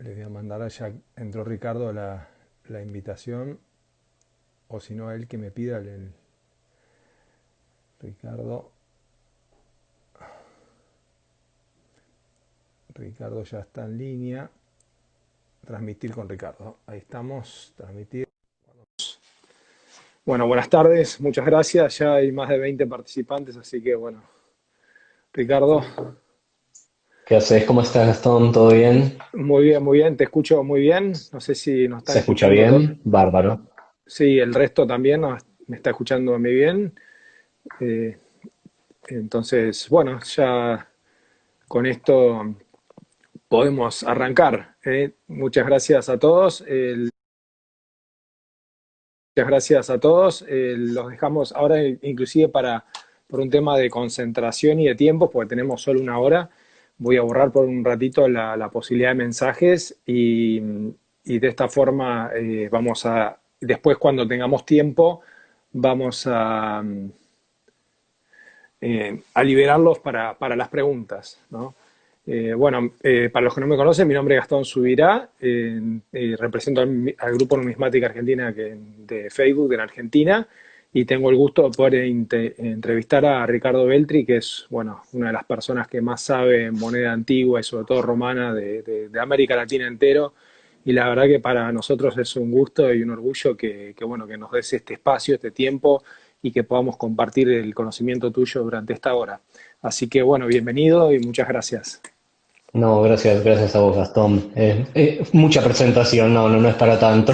Le voy a mandar, ya entró Ricardo, la invitación, o si no, a él que me pida Ricardo. Ricardo ya está en línea. Transmitir con Ricardo. Ahí estamos, transmitir. Bueno, buenas tardes, muchas gracias. Ya hay más de 20 participantes, así que bueno, Ricardo, ¿Qué haces? ¿Cómo estás, Gastón? ¿Todo bien? muy bien, te escucho muy bien. No sé si nos están ¿Se escucha escuchando todos. bien? Bárbaro. Sí, el resto también me está escuchando muy bien. Eh, entonces, bueno, ya con esto podemos arrancar. Muchas gracias a todos. Muchas gracias a todos. Los dejamos ahora inclusive por un tema de concentración y de tiempo, porque tenemos solo una hora. Voy a borrar por un ratito la posibilidad de mensajes y de esta forma después cuando tengamos tiempo, vamos a liberarlos para las preguntas, ¿no? Para los que no me conocen, mi nombre es Gastón Subirá, represento al Grupo Numismática Argentina de Facebook en Argentina y tengo el gusto de poder entrevistar a Ricardo Beltri, que es bueno, una de las personas que más sabe en moneda antigua y sobre todo romana de América Latina entero. Y la verdad que para nosotros es un gusto y un orgullo bueno, que nos des este espacio, este tiempo y que podamos compartir el conocimiento tuyo durante esta hora. Así que bueno, bienvenido y muchas gracias. No, gracias a vos, Gastón. Mucha presentación, no es para tanto.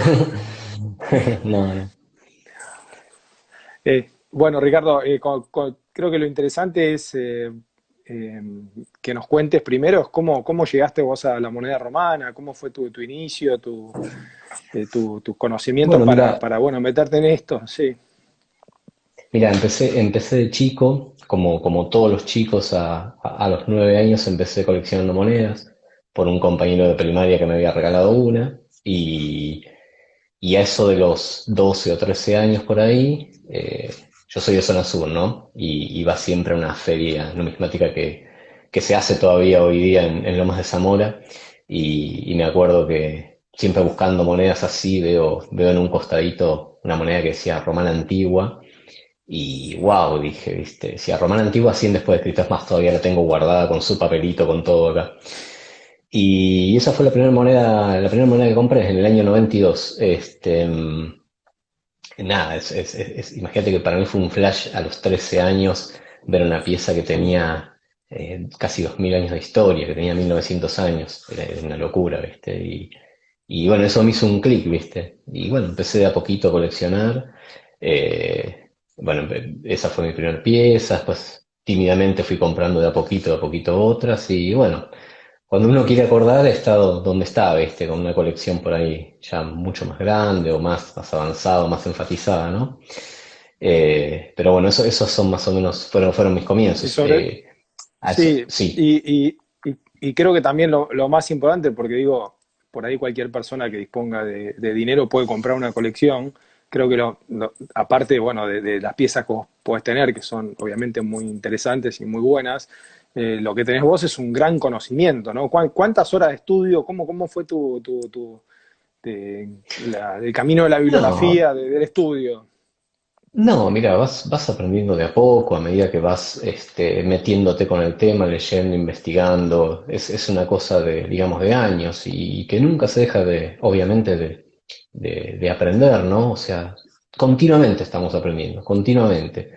No, no. Bueno, Ricardo, creo que lo interesante es eh, que nos cuentes primero es cómo llegaste vos a la moneda romana, cómo fue tu inicio, tus conocimientos Bueno, mira, bueno, meterte en esto. Sí, empecé de chico, como todos los chicos, a los 9 años empecé coleccionando monedas por un compañero de primaria que me había regalado una. Y a eso de los 12 o 13 años por ahí, yo soy de zona sur, ¿no? Y iba siempre a una feria numismática que se hace todavía hoy día en Lomas de Zamora. Y me acuerdo que siempre buscando monedas así, veo en un costadito una moneda que decía Romana Antigua. Y wow, dije, viste, decía Romana Antigua 100 después de Cristo, es más, todavía la tengo guardada con su papelito, con todo acá. Y esa fue la primera moneda que compré en el año 92. Nada, imagínate que para mí fue un flash a los 13 años ver una pieza que tenía casi 2000 años de historia, que tenía 1900 años. Era una locura, ¿viste? Y bueno, eso me hizo un clic, ¿viste? Y bueno, empecé de a poquito a coleccionar. Bueno, esa fue mi primera pieza, después tímidamente fui comprando de a poquito otras, y bueno. Cuando uno quiere acordar, he estado donde estaba, ¿viste? Con una colección por ahí ya mucho más grande o más avanzada, más enfatizada, ¿no? Pero bueno, esos son más o menos, fueron mis y comienzos. sobre, sí, Sí, y creo que también lo más importante, porque digo, por ahí cualquier persona que disponga de dinero puede comprar una colección. Creo que aparte, bueno, de las piezas que vos podés tener, que son obviamente muy interesantes y muy buenas, lo que tenés vos es un gran conocimiento, ¿no? ¿Cuántas horas de estudio? ¿Cómo fue el camino de la no, bibliografía, del estudio? no, mira, vas aprendiendo de a poco a medida que vas metiéndote con el tema, leyendo, investigando. Es una cosa digamos, de años y que nunca se deja obviamente, de aprender, ¿no? O sea, continuamente estamos aprendiendo, continuamente.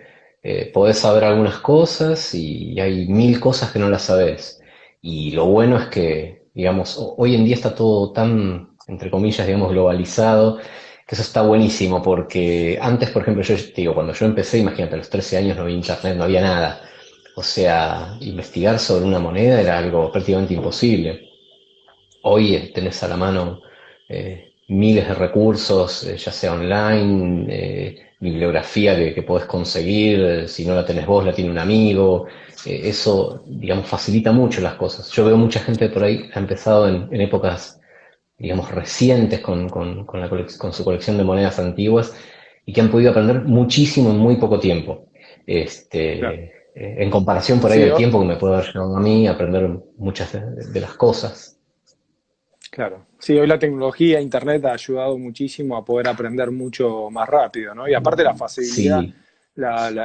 Podés saber algunas cosas y hay mil cosas que no las sabés. Y lo bueno es que, digamos, hoy en día está todo tan, entre comillas, digamos, globalizado, que eso está buenísimo, porque antes, por ejemplo, yo te digo, cuando yo empecé, imagínate, a los 13 años no había internet, no había nada. O sea, investigar sobre una moneda era algo prácticamente imposible. Hoy tenés a la mano miles de recursos, ya sea online, bibliografía que podés conseguir, si no la tenés vos, la tiene un amigo. Eso, digamos, facilita mucho las cosas. Yo veo mucha gente por ahí que ha empezado en épocas, digamos, recientes con su colección de monedas antiguas y que han podido aprender muchísimo en muy poco tiempo. Claro. En comparación por ahí Sí, del tiempo que me puede haber llevado a mí a aprender muchas de las cosas. Claro. Sí, hoy la tecnología, Internet ha ayudado muchísimo a poder aprender mucho más rápido, ¿no? Y aparte la facilidad, Sí,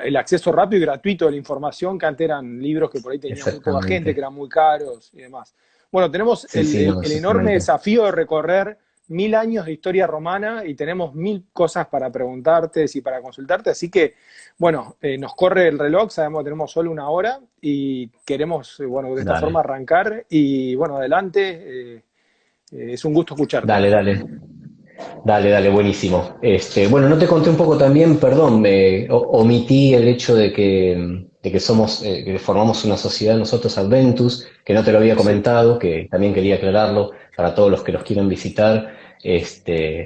el acceso rápido y gratuito a la información, que antes eran libros que por ahí tenían muy poca gente, que exactamente. eran muy caros y demás. Bueno, tenemos Sí, sí, no, el enorme exactamente. desafío de recorrer 1000 años de historia romana y tenemos 1000 cosas para preguntarte y para consultarte, así que, bueno, nos corre el reloj, sabemos que tenemos solo una hora y queremos, bueno, de esta forma Dale, arrancar y, bueno, adelante. Es un gusto escucharte. dale, dale. Dale, dale, buenísimo. Bueno, no te conté un poco también, perdón, omití el hecho de que somos, que formamos una sociedad nosotros, Adventus, que no te lo había Sí. comentado, que también quería aclararlo para todos los que los quieran visitar.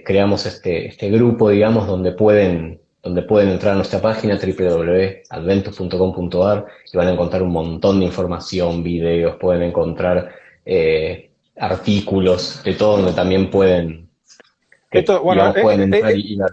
Creamos este grupo, digamos, donde pueden entrar a nuestra página www.adventus.com.ar y van a encontrar un montón de información, videos, pueden encontrar artículos, de todo donde también que, Esto, bueno, digamos, pueden entrar y ver.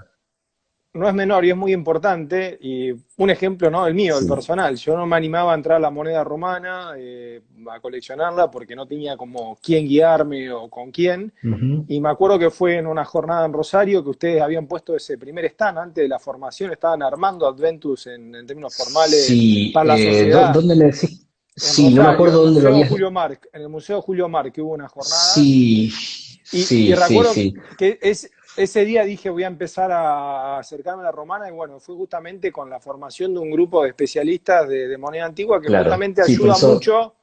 no es menor y es muy importante. Y un ejemplo, ¿no? El mío, el Sí. personal. Yo no me animaba a entrar a la moneda romana, a coleccionarla, porque no tenía como quién guiarme o con quién. Ujú. Y me acuerdo que fue en una jornada en Rosario que ustedes habían puesto ese primer stand antes de la formación, estaban armando Adventus en términos formales Sí, para la sociedad. ¿dónde me decís? En Sí, no me Rosario, acuerdo dónde lo habías. En el Museo Julio Marc hubo una jornada. Sí, Y sí, sí, recuerdo sí, que ese día dije voy a empezar a acercarme a la romana y bueno, fue justamente con la formación de un grupo de especialistas de moneda antigua que claro. justamente Sí, por ayuda eso. mucho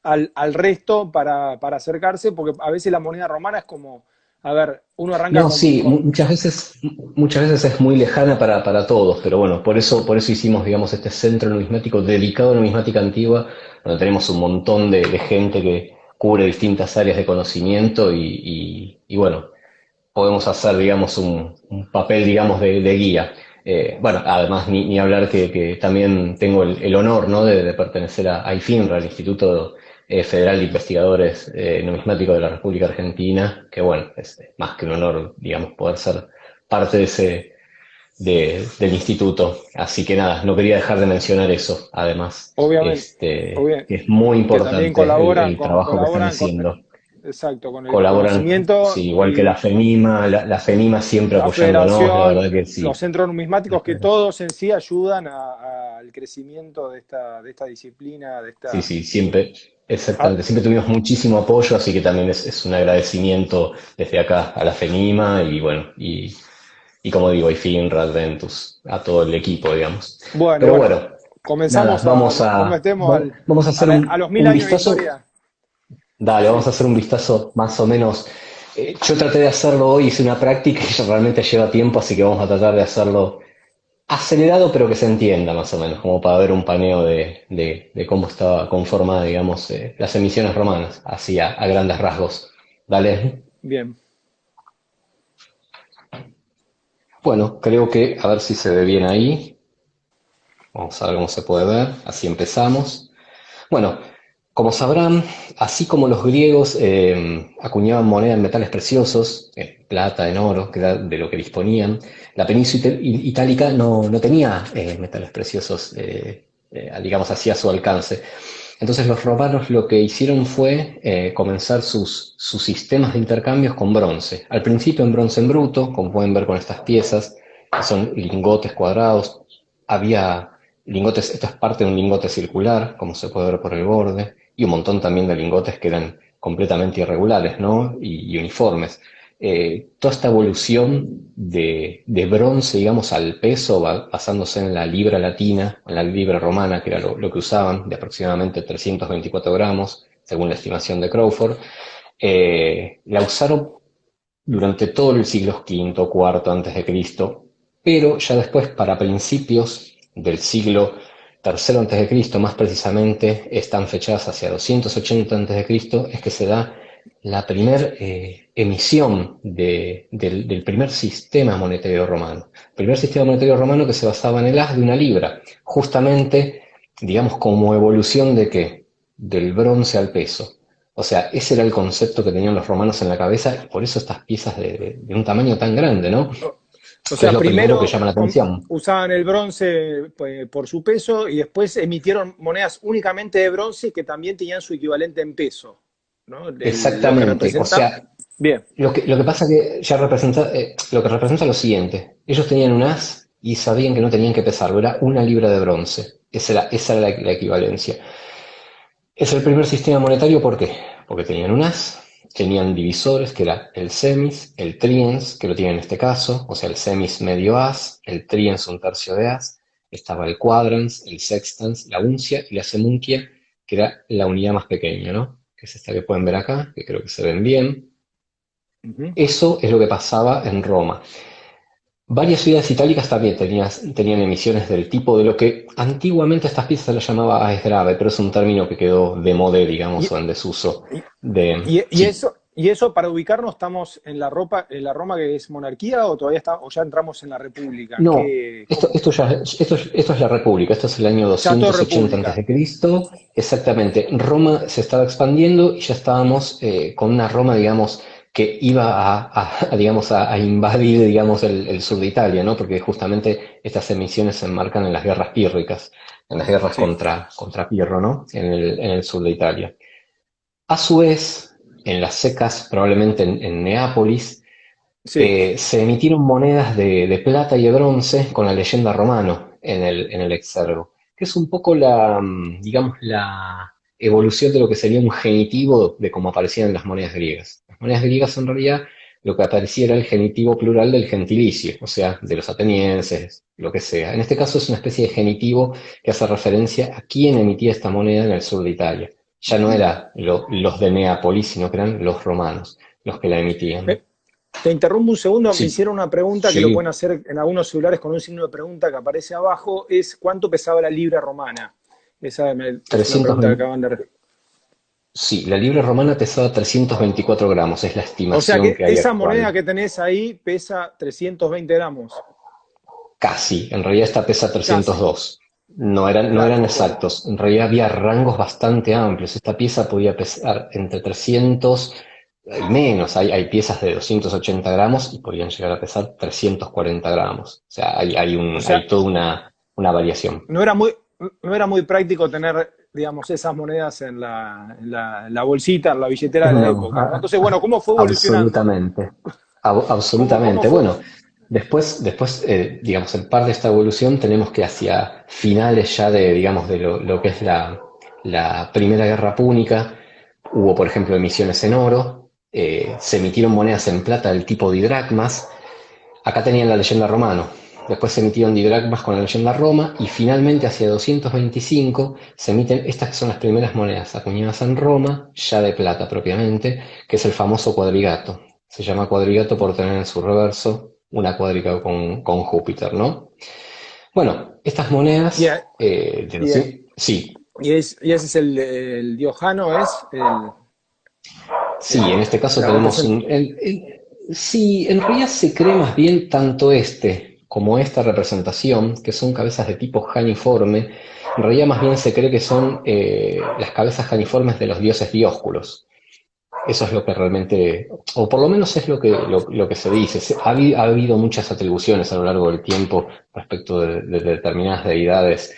al resto para acercarse, porque a veces la moneda romana es como, a ver, uno arranca No, sí, con muchas veces es muy lejana para todos, pero bueno, por eso hicimos, digamos, este centro numismático dedicado a numismática antigua, donde tenemos un montón de gente que cubre distintas áreas de conocimiento y bueno, podemos hacer, digamos, un papel, digamos, de guía. Bueno, además, ni hablar que también tengo el honor, ¿no? de pertenecer a IFINRA, el Instituto Federal de Investigadores Numismáticos de la República Argentina, que bueno, es más que un honor, digamos, poder ser parte del instituto. Así que nada, no quería dejar de mencionar eso, además, obviamente, que es muy que también importante el trabajo que están colaboran con, haciendo. exacto, con el Colaboran, conocimiento sí, igual que la y FEMIMA, la FEMIMA siempre la apoyándonos, la verdad federación, que los sí. centros numismáticos, que La- todos en sí ayudan al crecimiento de esta disciplina, Sí, sí, siempre, Ah, exactamente, siempre tuvimos muchísimo apoyo, así que también es un agradecimiento desde acá a la FEMIMA y bueno, y como digo, y FINRA, Adventus, a todo el equipo, digamos. bueno, Pero bueno, bueno, nada, comenzamos comenzamos vamos a hacer a los mil un años de vistazo. historia. Dale, vamos Sí, a hacer un vistazo más o menos. Yo traté de hacerlo hoy, hice una práctica y realmente lleva tiempo, así que vamos a tratar de hacerlo acelerado, pero que se entienda más o menos, como para ver un paneo de cómo estaba conformada, digamos, las emisiones romanas, así a grandes rasgos. Dale. bien. Bueno, creo que a ver si se ve bien ahí. Vamos a ver cómo se puede ver. Así empezamos. Bueno, como sabrán, así como los griegos acuñaban moneda en metales preciosos, en plata, en oro, que era de lo que disponían, la península itálica no tenía metales preciosos, digamos así, a su alcance. Entonces los romanos lo que hicieron fue comenzar sus sistemas de intercambios con bronce. Al principio en bronce en bruto, como pueden ver con estas piezas, que son lingotes cuadrados. Había lingotes, esto es parte de un lingote circular, como se puede ver por el borde, y un montón también de lingotes que eran completamente irregulares, ¿no? Y uniformes. Toda esta evolución de bronce, digamos, al peso, basándose en la libra latina, en la libra romana, que era lo que usaban, de aproximadamente 324 gramos, según la estimación de Crawford, la usaron durante todo el siglo V, cuarto antes de Cristo, pero ya después, para principios del siglo III antes de Cristo, más precisamente, están fechadas hacia 280 antes de Cristo, es que se da la primera emisión del primer sistema monetario romano. El primer sistema monetario romano que se basaba en el haz de una libra, justamente, digamos, como evolución de qué? Del bronce al peso. O sea, ese era el concepto que tenían los romanos en la cabeza y por eso estas piezas de un tamaño tan grande, ¿no? O Que es sea, lo primero que primero llama la atención. usaban el bronce por su peso y después emitieron monedas únicamente de bronce que también tenían su equivalente en peso, ¿no? Lo que Exactamente. O sea, representa. Bien. Lo que pasa que ya representa, lo que representa lo siguiente. Ellos tenían un as y sabían que no tenían que pesarlo, era 1 libra de bronce. Esa era la equivalencia. Es el primer sistema monetario, ¿por qué? Porque tenían un as, tenían divisores, que era el semis, el triens, que lo tiene en este caso, o sea, el semis medio as, el triens un tercio de as, estaba el quadrans, el sextans, la uncia y la semunquia, que era la unidad más pequeña, ¿no? Que es esta que pueden ver acá, que creo que se ven bien. Ujú. Eso es lo que pasaba en Roma. Varias ciudades itálicas también tenían emisiones del tipo de lo que antiguamente a estas piezas se las llamaba AES grave, pero es un término que quedó de modé, digamos, Y, o en desuso. y, y Sí, eso, para ubicarnos, ¿estamos en la Roma que es monarquía o todavía o ya entramos en la República? no, ¿Cómo? esto es la República, esto es el año Ya todo 280 República. antes de Cristo, exactamente. Roma se estaba expandiendo y ya estábamos con una Roma, digamos, que iba digamos, a invadir, digamos, el sur de Italia, ¿no? Porque justamente estas emisiones se enmarcan en las guerras pírricas, en las guerras Sí, contra Pirro, ¿no? En el sur de Italia. A su vez, en las secas, probablemente en Neápolis, sí. se emitieron monedas de plata y de bronce con la leyenda romano en el exergo, que es un poco digamos, la evolución de lo que sería un genitivo de cómo aparecían las monedas griegas. Las monedas griegas en realidad lo que aparecía era el genitivo plural del gentilicio, o sea, de los atenienses, lo que sea. En este caso es una especie de genitivo que hace referencia a quién emitía esta moneda en el sur de Italia. Ya no Ujú. eran los de Neápolis, sino que eran los romanos los que la emitían. Me- Te interrumpo un segundo, me Sí, hicieron una pregunta que lo sí, pueden hacer en algunos celulares con un signo de pregunta que aparece abajo, es ¿cuánto pesaba la libra romana? Es una pregunta que 320. acaban de... Sí, la libra romana pesaba 324 gramos, es la O sea estimación que que hay esa moneda actual. que tenés ahí pesa 320 gramos, Casi, en realidad esta pesa casi. 302. No eran Claro, bueno. exactos, en realidad había rangos bastante amplios. Esta pieza podía pesar entre 300 y menos. Hay piezas de 280 gramos y podían llegar a pesar 340 gramos. O sea, O hay sea, toda una variación. no era muy, no era muy práctico tener, digamos, esas monedas en la bolsita, en la billetera de la No, época, ¿no? Entonces, bueno, ¿cómo fue evolucionando? absolutamente. ¿Cómo Absolutamente. fue? Bueno, después digamos, en parte de esta evolución tenemos que hacia finales ya digamos, de lo que es la Primera Guerra Púnica, hubo, por ejemplo, emisiones en oro, se emitieron monedas en plata del tipo didracmas. Acá tenían la leyenda romano. Después se emitieron didracmas con la leyenda Roma y finalmente hacia 225 se emiten estas que son las primeras monedas acuñadas en Roma, ya de plata propiamente, que es el famoso cuadrigato. Se llama cuadrigato por tener en su reverso una cuadriga con Júpiter, ¿no? Bueno, estas Y, monedas y, sí, y ese es el diojano, es sí, en este caso la tenemos representación. sí, en realidad se cree más bien tanto este como esta representación, que son cabezas de tipo janiforme, en realidad más bien se cree que son las cabezas janiformes de los dioses Dioscuros. Eso es lo que realmente, o por lo menos es lo que se dice. Ha habido muchas atribuciones a lo largo del tiempo respecto de determinadas deidades.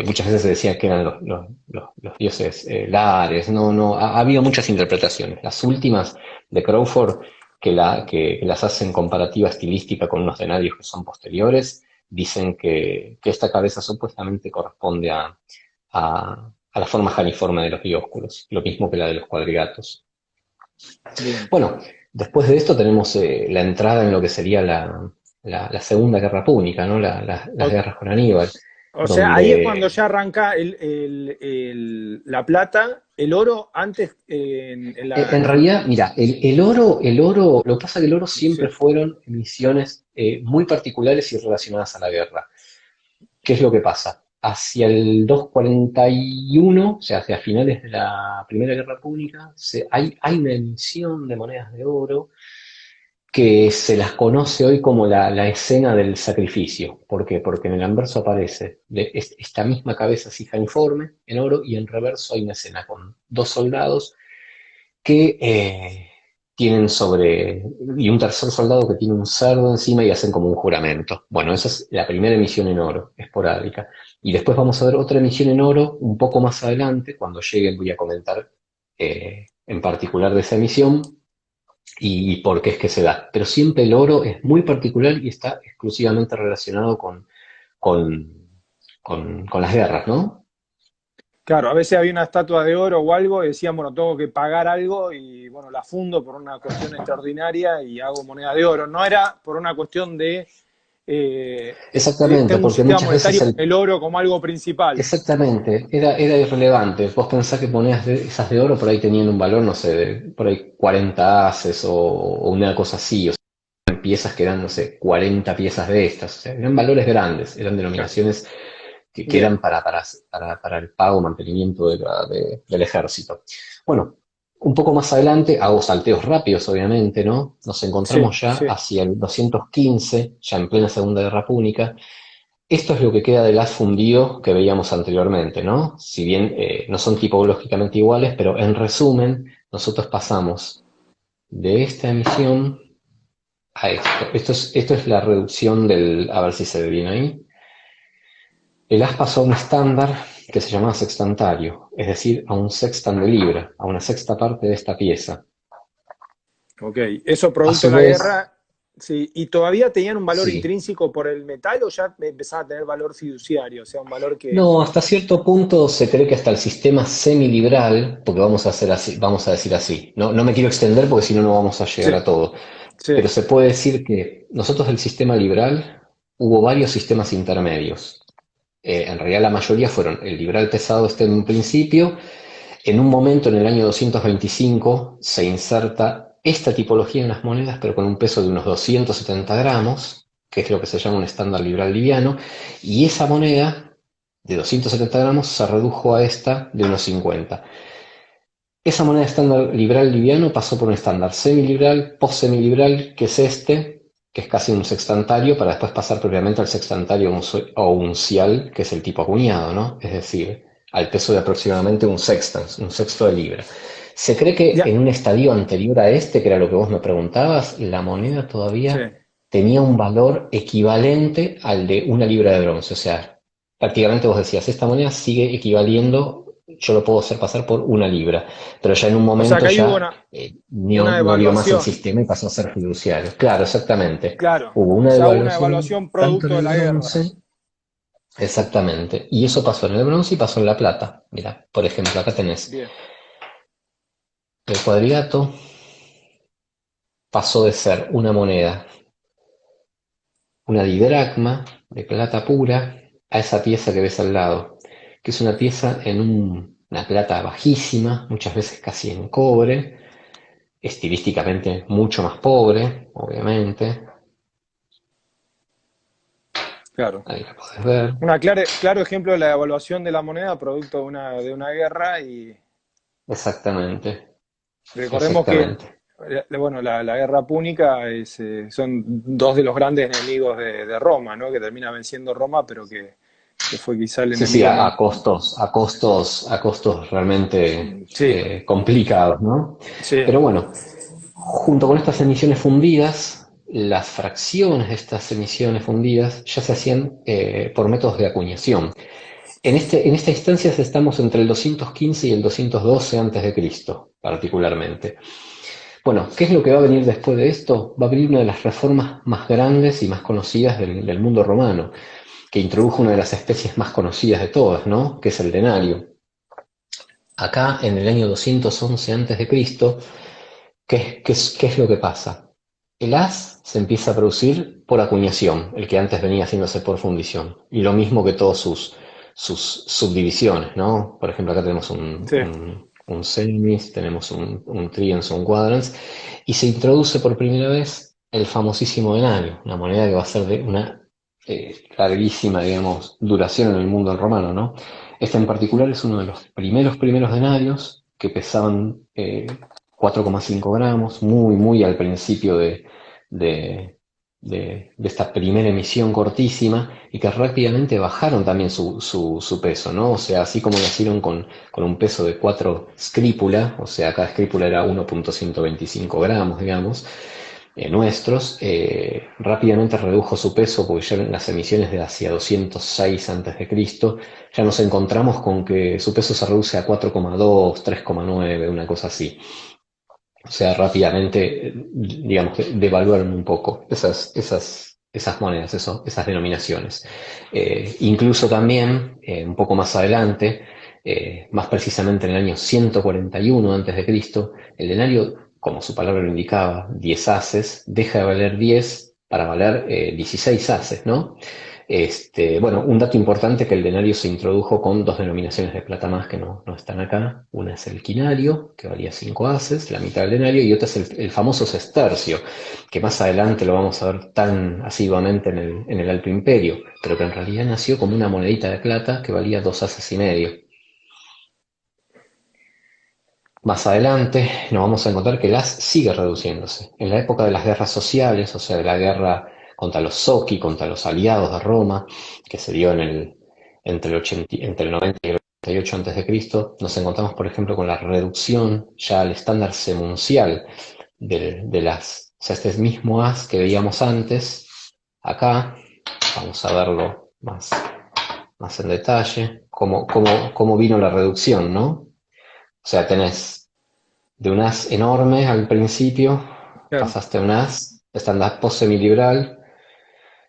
Muchas veces se decía que eran los dioses Lares. No, no, ha habido muchas interpretaciones. Las últimas de Crawford, que las hacen comparativa estilística con unos denarios que son posteriores, dicen que esta cabeza supuestamente corresponde a la forma janiforme de los dioscuros, lo mismo que la de los cuadrigatos. Bien. Bueno, después de esto tenemos la entrada en lo que sería la Segunda Guerra Púnica, ¿no? Las O, guerras con Aníbal, o sea, ahí es cuando donde ya arranca la plata, el oro antes en realidad, mira, el oro, lo que pasa es que el oro siempre sí, fueron emisiones muy particulares y relacionadas a la guerra. ¿Qué es lo que pasa? Hacia el 241, o sea, hacia finales de la Primera Guerra Púnica, hay una emisión de monedas de oro que se las conoce hoy como la escena del sacrificio. ¿Por qué? Porque en el anverso aparece esta misma cabeza sijaniforme en oro y en reverso hay una escena con dos soldados que tienen y un tercer soldado que tiene un cerdo encima y hacen como un juramento. Bueno, esa es la primera emisión en oro, esporádica. Y después vamos a ver otra emisión en oro un poco más adelante, cuando llegue voy a comentar en particular de esa emisión, y por qué es que se da. Pero siempre el oro es muy particular y está exclusivamente relacionado con, con las guerras, ¿no? Claro, a veces había una estatua de oro o algo y decían, bueno, tengo que pagar algo y bueno, la fundo por una cuestión extraordinaria y hago moneda de oro. No era por una cuestión Exactamente, tengo un porque sistema muchas veces monetario con el oro como algo principal. exactamente, era irrelevante. Vos pensás que monedas esas de oro por ahí tenían un valor, no sé, por ahí 40 haces o una cosa así, o sea, piezas que eran, no sé, 40 piezas de estas, o sea, eran valores grandes, eran Claro. denominaciones que eran Bien, para el pago, mantenimiento del ejército. Bueno, un poco más adelante, hago salteos rápidos, obviamente, ¿no? Nos sí, encontramos ya sí. hacia el 215, ya en plena Segunda Guerra Púnica. Esto es lo que queda del haz fundido que veíamos anteriormente, ¿no? Si bien no son tipológicamente iguales, pero en resumen, nosotros pasamos de esta emisión a esto. Esto es la reducción del, a ver si se ve bien ahí. El haz pasó a un estándar que se llamaba sextantario, es decir, a un sextan de libra, a una sexta parte de esta pieza. Ok, eso A producto su de la vez, guerra, sí. ¿Y todavía tenían un valor sí. intrínseco por el metal o ya empezaba a tener valor fiduciario? O sea, un valor que... No, hasta cierto punto se cree que hasta el sistema semiliberal, porque vamos a hacer así, vamos a decir así. No, no me quiero extender porque si no, no vamos a llegar Sí, a todo. sí, Pero se puede decir que nosotros del sistema liberal hubo varios sistemas intermedios. En realidad la mayoría fueron el liberal pesado este en un principio. En un momento, en el año 225, se inserta esta tipología en las monedas, pero con un peso de unos 270 gramos, que es lo que se llama un estándar liberal liviano, y esa moneda de 270 gramos se redujo a esta de unos 50. Esa moneda estándar liberal liviano pasó por un estándar semiliberal, post-semiliberal, que es este, que es casi un sextantario, para después pasar propiamente al sextantario o uncial, que es el tipo acuñado, ¿no? Es decir, al peso de aproximadamente un sextans, un sexto de libra. Se cree que ya, en un estadio anterior a este, que era lo que vos me preguntabas, la moneda sí. todavía tenía un valor equivalente al de una libra de bronce. O sea, prácticamente vos decías, esta moneda sigue equivaliendo, yo lo puedo hacer pasar por una libra, pero ya en un O sea, momento que ahí hubo ya no, una no dio más el devaluación, sistema y pasó a ser fiduciario. Claro, exactamente. claro. Hubo O una sea, hubo una devaluación devaluación tanto en producto de el la guerra. bronce, exactamente, y eso pasó en el bronce y pasó en la plata. Mira, por ejemplo, acá tenés Bien, el cuadrigato, pasó de ser una moneda, una didracma de plata pura, a esa pieza que ves al lado, que es una pieza en una plata bajísima, muchas veces casi en cobre, estilísticamente mucho más pobre, obviamente. claro. Ahí la podés ver. Claro ejemplo de la devaluación de la moneda producto de una guerra y Exactamente, recordemos que, exactamente. bueno, la guerra púnica son dos de los grandes enemigos de Roma, ¿no? Que termina venciendo Roma, pero que fue quizá el Sí, sí, enemigo a costos realmente Sí, complicados, ¿no? sí, Pero bueno, junto con estas emisiones fundidas, las fracciones de estas emisiones fundidas ya se hacían por métodos de acuñación. En esta instancia estamos entre el 215 y el 212 antes de Cristo, particularmente. Bueno, ¿qué es lo que va a venir después de esto? Va a venir una de las reformas más grandes y más conocidas del mundo romano, que introdujo una de las especies más conocidas de todas, ¿no? Que es el denario. Acá, en el año 211 antes de Cristo, ¿qué es lo que pasa? El haz se empieza a producir por acuñación, el que antes venía haciéndose por fundición, y lo mismo que todas sus subdivisiones, ¿no? Por ejemplo, acá tenemos sí, un semis, tenemos un triens, un quadrans, y se introduce por primera vez el famosísimo denario, una moneda que va a ser de una larguísima, digamos, duración en el mundo romano, ¿no? Este en particular es uno de los primeros denarios que pesaban 4,5 gramos, muy al principio de, de esta primera emisión cortísima y que rápidamente bajaron también su peso, ¿no? O sea, así como nacieron con un peso de 4 scripula, o sea, cada scripula era 1,125 gramos, digamos, nuestros, rápidamente redujo su peso porque ya en las emisiones de hacia 206 antes de Cristo ya nos encontramos con que su peso se reduce a 4,2, 3,9, una cosa así. O sea, rápidamente, digamos, que devaluaron un poco esas monedas, esas denominaciones. Incluso también, un poco más adelante, más precisamente en el año 141 antes de Cristo, el denario, como su palabra lo indicaba, 10 haces, deja de valer 10 para valer 16 haces, ¿no? Bueno, un dato importante que el denario se introdujo con dos denominaciones de plata más que no están acá. Una es el quinario, que valía 5 haces, la mitad del denario, y otra es el famoso sestercio, que más adelante lo vamos a ver tan asiduamente en el Alto Imperio, pero que en realidad nació como una monedita de plata que valía 2 haces y medio. Más adelante nos vamos a encontrar que el as sigue reduciéndose. En la época de las guerras sociales, o sea, de la guerra contra los Zoqui, contra los aliados de Roma, que se dio entre el 90 y el 88 antes de Cristo, nos encontramos, por ejemplo, con la reducción ya al estándar semuncial o sea, este mismo as que veíamos antes, acá, vamos a verlo más en detalle, cómo vino la reducción, ¿no? O sea, tenés de un as enorme al principio, Claro. pasaste a un as, estándar post-semilibral,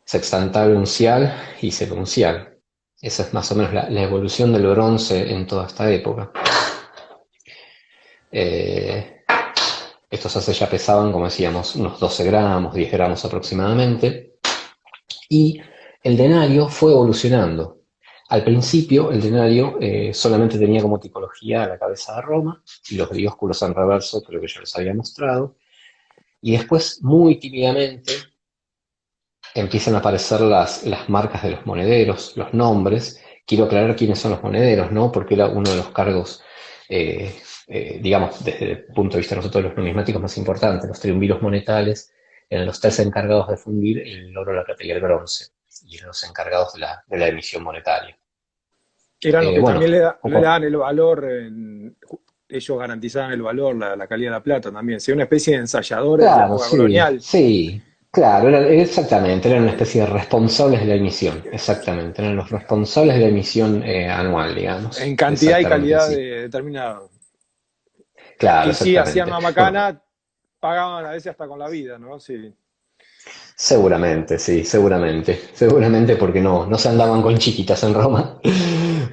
sextantal uncial y secuncial. Esa es más o menos la evolución del bronce en toda esta época. Eh, Estos haces ya pesaban, como decíamos, unos 12 gramos, 10 gramos aproximadamente. Y el denario fue evolucionando. Al principio, el denario solamente tenía como tipología la cabeza de Roma y los dioscuros en reverso, creo que ya les había mostrado. Y después, muy tímidamente, empiezan a aparecer las marcas de los monederos, los nombres. Quiero aclarar quiénes son los monederos, ¿no? Porque era uno de los cargos, digamos, desde el punto de vista de nosotros los numismáticos más importantes. Los triunviros monetales eran los tres encargados de fundir el oro, la plata y el bronce, y eran los encargados de la emisión monetaria. Eran los que Bueno, también le poco. daban el valor, ellos garantizaban el valor, la calidad de la plata también. Sí, una especie de ensayadores de la Claro, época sí, colonial. sí, claro, exactamente, eran una especie de responsables de la emisión, exactamente, eran los responsables de la emisión anual, En digamos, cantidad y exactamente, calidad sí, determinado. claro, Y sí, hacían exactamente. una Bueno, macana, pagaban a veces hasta con la vida, ¿no? Sí. seguramente, sí, seguramente porque no se andaban con chiquitas en Roma.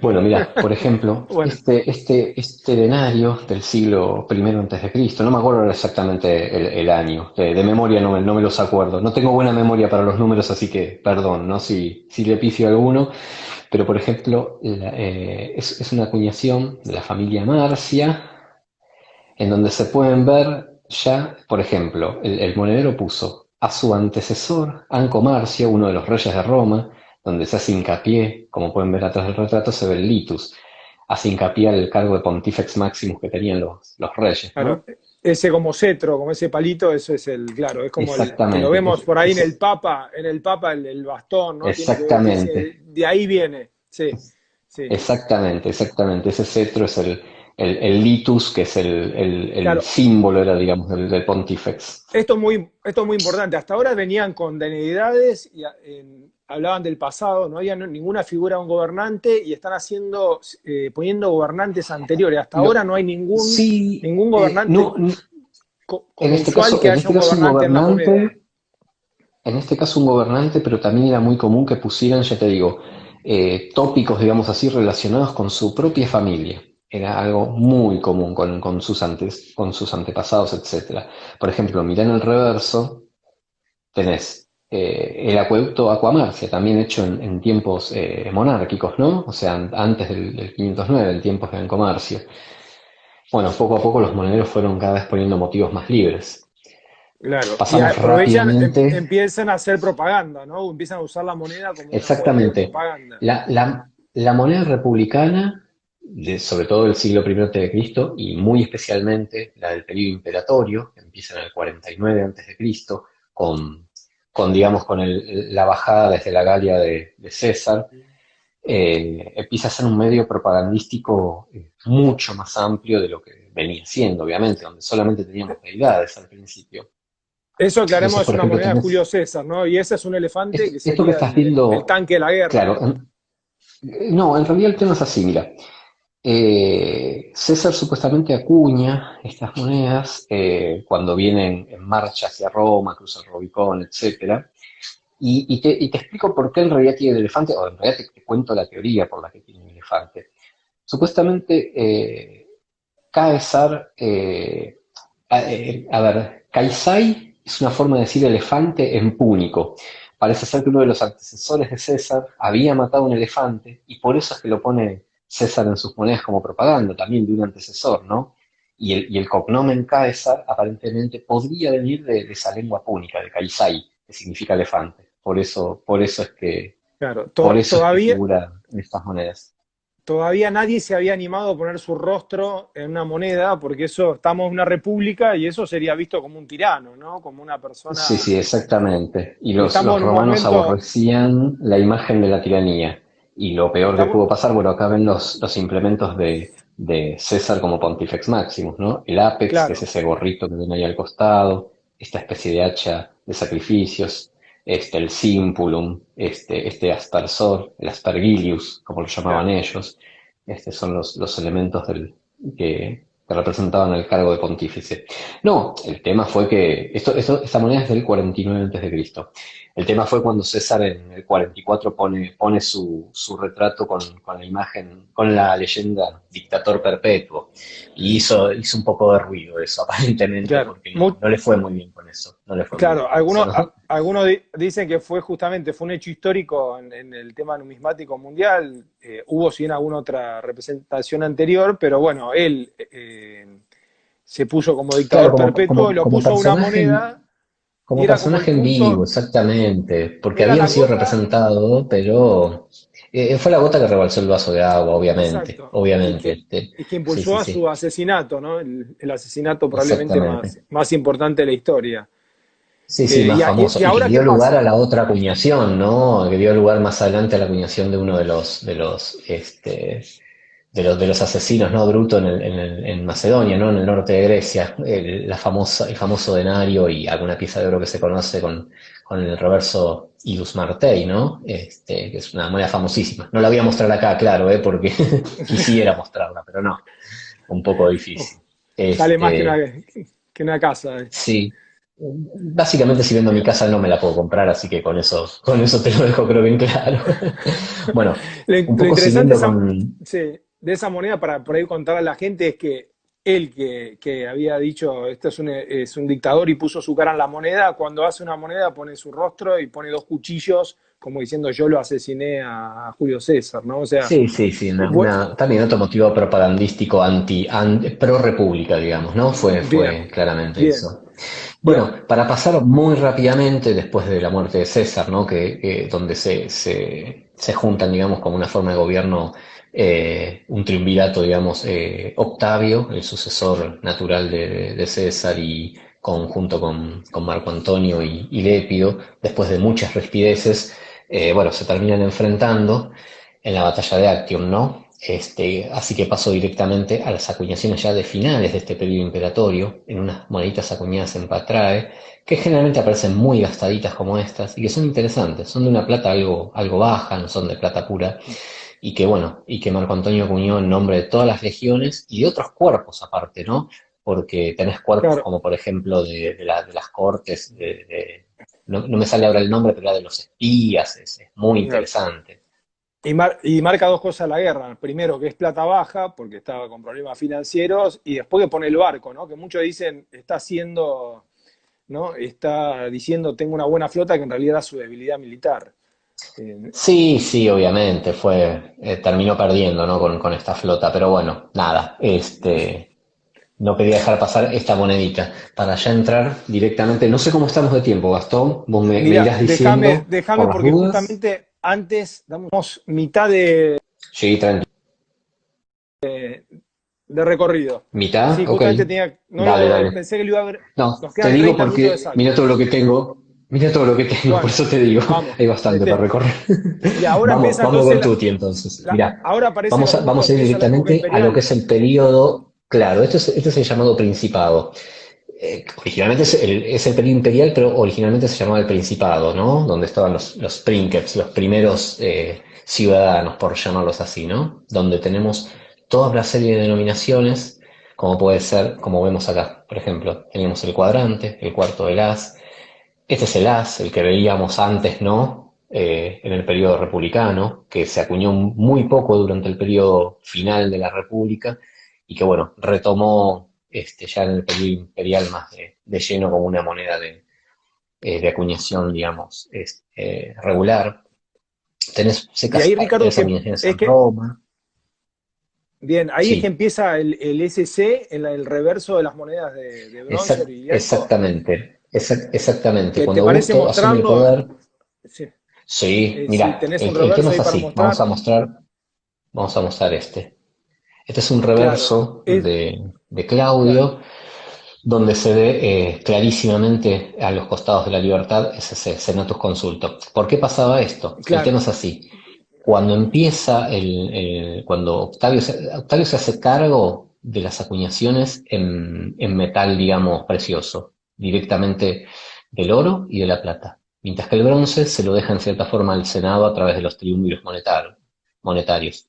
Bueno, mira, por ejemplo, Bueno, este denario del siglo I antes de Cristo, no me acuerdo exactamente el año, de memoria no me los acuerdo, no tengo buena memoria para los números, así que perdón, ¿no? Si le pifio alguno, pero por ejemplo, es una acuñación de la familia Marcia, en donde se pueden ver ya, por ejemplo, el monedero puso a su antecesor, Anco Marcio, uno de los reyes de Roma, donde se hace hincapié, como pueden ver atrás del retrato, se ve el litus, hace hincapié al cargo de Pontifex Maximus que tenían los reyes, claro, ¿no? ese como cetro, como ese palito, eso es el, claro, es como el que lo Exactamente, vemos por ahí en el Papa el bastón, ¿no? Tiene que ver, exactamente, de ahí viene, sí, sí. exactamente. Ese cetro es el litus, que es el Claro, símbolo, era, digamos, del Pontifex. esto es muy importante. Hasta ahora venían con deidades y hablaban del pasado, no había ninguna figura de un gobernante y están poniendo gobernantes anteriores. Hasta ahora Lo, no hay sí, ningún gobernante no, como usual que en haya este un caso un gobernante en la moneda. gobernante, pero también era muy común que pusieran, ya te digo, tópicos, digamos así, relacionados con su propia familia. Era algo muy común con sus antepasados, etcétera. Por ejemplo, mirá en el reverso, tenés el acueducto Aquamarcia, también hecho en tiempos monárquicos, ¿no? O sea, antes del 509, en tiempos de Ancomarcio. Bueno, poco a poco los monederos fueron cada vez poniendo motivos más libres. Claro, y Pasamos aprovechan, rápidamente. empiezan a hacer propaganda, ¿no? Empiezan a usar la moneda como una fuente de Exactamente. propaganda. La moneda republicana, sobre todo del siglo I antes de Cristo, y muy especialmente la del periodo imperatorio, que empieza en el 49 antes de Cristo, digamos, con la bajada desde la Galia de César, empieza a ser un medio propagandístico mucho más amplio de lo que venía siendo, obviamente, donde solamente teníamos deidades al principio. Eso, Entonces, aclaremos, es por una ejemplo, moneda de tenés Julio César, ¿no? Y ese es un elefante que esto que sería estás el viendo, tanque de la guerra, claro, ¿no? no, en realidad el tema es así, mira. César supuestamente acuña estas monedas cuando vienen en marcha hacia Roma, cruza el Rubicón, etcétera. Y te explico por qué en realidad tiene el elefante, o en realidad te cuento la teoría por la que tiene el elefante. Supuestamente, Caesar, a ver, Kaisai es una forma de decir elefante en púnico. Parece ser que uno de los antecesores de César había matado un elefante y por eso es que lo pone César en sus monedas como propaganda también de un antecesor, ¿no? Y el cognomen Caesar aparentemente podría venir de esa lengua púnica, de Kaisai, que significa elefante. Claro, Por eso es que todavía, figura en estas monedas. todavía nadie se había animado a poner su rostro en una moneda, porque eso, estamos en una república y eso sería visto como un tirano, ¿no? Como una Sí, persona. sí, exactamente. Y Estamos los en un romanos momento, aborrecían la imagen de la tiranía. Y lo peor que estamos, pudo pasar, bueno, acá ven los implementos de César como Pontifex Maximus, ¿no? El ápex, que es claro, ese gorrito que ven ahí al costado, esta especie de hacha de sacrificios, el simpulum, este aspersor, el aspergilius, como lo llamaban claro. ellos. Estos son los elementos que representaban el cargo de pontífice. No, el tema fue que esta moneda es del 49 antes de Cristo. El tema fue cuando César en el 44 pone su retrato con la imagen, con la leyenda dictator perpetuo. Y hizo un poco de ruido eso, aparentemente, Claro, porque no le fue muy bien con eso. No le fue muy bien claro, con eso, algunos, ¿no? dicen que fue justamente, fue un hecho histórico en el tema numismático mundial. Hubo sí en alguna otra representación anterior, pero bueno, él se puso como Claro, dictador perpetuo y lo como puso a una personaje, moneda y como era como el personaje en vivo, punto, exactamente, porque era habían la sido gota, representados, pero fue la gota que rebalsó el vaso de agua, obviamente, exacto, obviamente. y que Sí, impulsó sí, a su sí, asesinato, ¿no? El asesinato probablemente exactamente. más importante de la historia. Sí, sí, más famoso. Y Y que ahora qué dio lugar a pasa? la otra acuñación, ¿no? Que dio lugar más adelante a la acuñación de uno de los asesinos, ¿no? Bruto en Macedonia, ¿no? En el norte de Grecia. El famoso denario y alguna pieza de oro que se conoce con el reverso Idus Martei, ¿no? Que es una moneda famosísima. No la voy a mostrar acá, claro, ¿eh? Porque quisiera mostrarla, pero no. Un poco difícil. Vale más Este, que una casa. Sí, básicamente si vendo mi casa no me la puedo comprar, así que con eso te lo dejo creo bien claro. Bueno, un Lo poco interesante de siguiendo esa, con... sí, de esa moneda, para por ahí contar a la gente, es que él que había dicho, este es un dictador y puso su cara en la moneda, cuando hace una moneda pone su rostro y pone dos cuchillos, como diciendo yo lo asesiné a Julio César, ¿no? O sea, Sí, sí, sí, bu- también otro motivo propagandístico pro república, digamos, ¿no? bien, Fue claramente bien, eso. bien. Bueno, para pasar muy rápidamente después de la muerte de César, ¿no? Donde se juntan, digamos, como una forma de gobierno, un triunvirato, digamos, Octavio, el sucesor natural de César, y junto con Marco Antonio y Lépido, después de muchas rispideces, bueno, se terminan enfrentando en la batalla de Actium, ¿no? Así que pasó directamente a las acuñaciones ya de finales de este periodo imperatorio, en unas moneditas acuñadas en Patrae, que generalmente aparecen muy gastaditas como estas y que son interesantes, son de una plata algo baja, no son de plata pura, y que bueno, y que Marco Antonio acuñó en nombre de todas las legiones y de otros cuerpos aparte, ¿no? Porque tenés cuerpos Claro, como por ejemplo de las cortes, no me sale ahora el nombre, pero era de los espías, es muy claro. interesante. Y marca dos cosas la guerra. Primero, que es plata baja, porque estaba con problemas financieros, y después que pone el barco, ¿no? Que muchos dicen, está haciendo, ¿no? Está diciendo, tengo una buena flota, que en realidad era su debilidad militar. Eh, Sí, sí, obviamente, terminó perdiendo, ¿no? Con esta flota, pero bueno, nada, no quería dejar pasar esta monedita para ya entrar directamente. No sé cómo estamos de tiempo, Gastón, vos me Mira, irás diciendo déjame por las porque dudas. justamente antes damos mitad de, Sí, tranqui. de recorrido. Sí, ¿Mitad? Ok, justamente tenía, dale, dale. pensé que lo iba a ver, No, nos te quedan digo 30 minutos porque mira todo exactos. lo que tengo, mira todo lo que tengo, por Bueno, eso te digo, vamos, hay bastante para metele. recorrer. Y ahora empieza Vamos entonces con Tuti entonces. Mira, ahora parece que justo vamos a ir empieza la época directamente a lo que es imperial. el periodo, claro, este es el llamado Principado. Originalmente es el periodo imperial, pero originalmente se llamaba el Principado, ¿no? Donde estaban los princeps, los primeros ciudadanos, por llamarlos así, ¿no? Donde tenemos toda una serie de denominaciones, como puede ser, como vemos acá, por ejemplo, tenemos el cuadrante, el cuarto del as, este es el as, el que veíamos antes, ¿no? En el periodo republicano, que se acuñó muy poco durante el periodo final de la República y que, bueno, retomó ya en el periodo imperial más de lleno como una moneda de acuñación, digamos, regular. Y ahí, Ricardo, Tenés que acuñaciones es en que, Roma. bien, ahí es que Sí, empieza el SC en el reverso de las monedas de bronce y elfo, exactamente. que te Cuando parece Augusto asume el mostrarlo, poder, sí, sí, si mira, tenés un el tema reverso es ahí para así. mostrar, Vamos a mostrar este. Este es un claro, reverso es, de claro, Claudio, donde se ve clarísimamente a los costados de la libertad ese senatus consulto. ¿Por qué pasaba esto? El tema claro, es así. Cuando empieza cuando Octavio se hace cargo de las acuñaciones en metal, digamos, precioso, directamente del oro y de la plata. Mientras que el bronce se lo deja en cierta forma al Senado a través de los triunviros monetarios.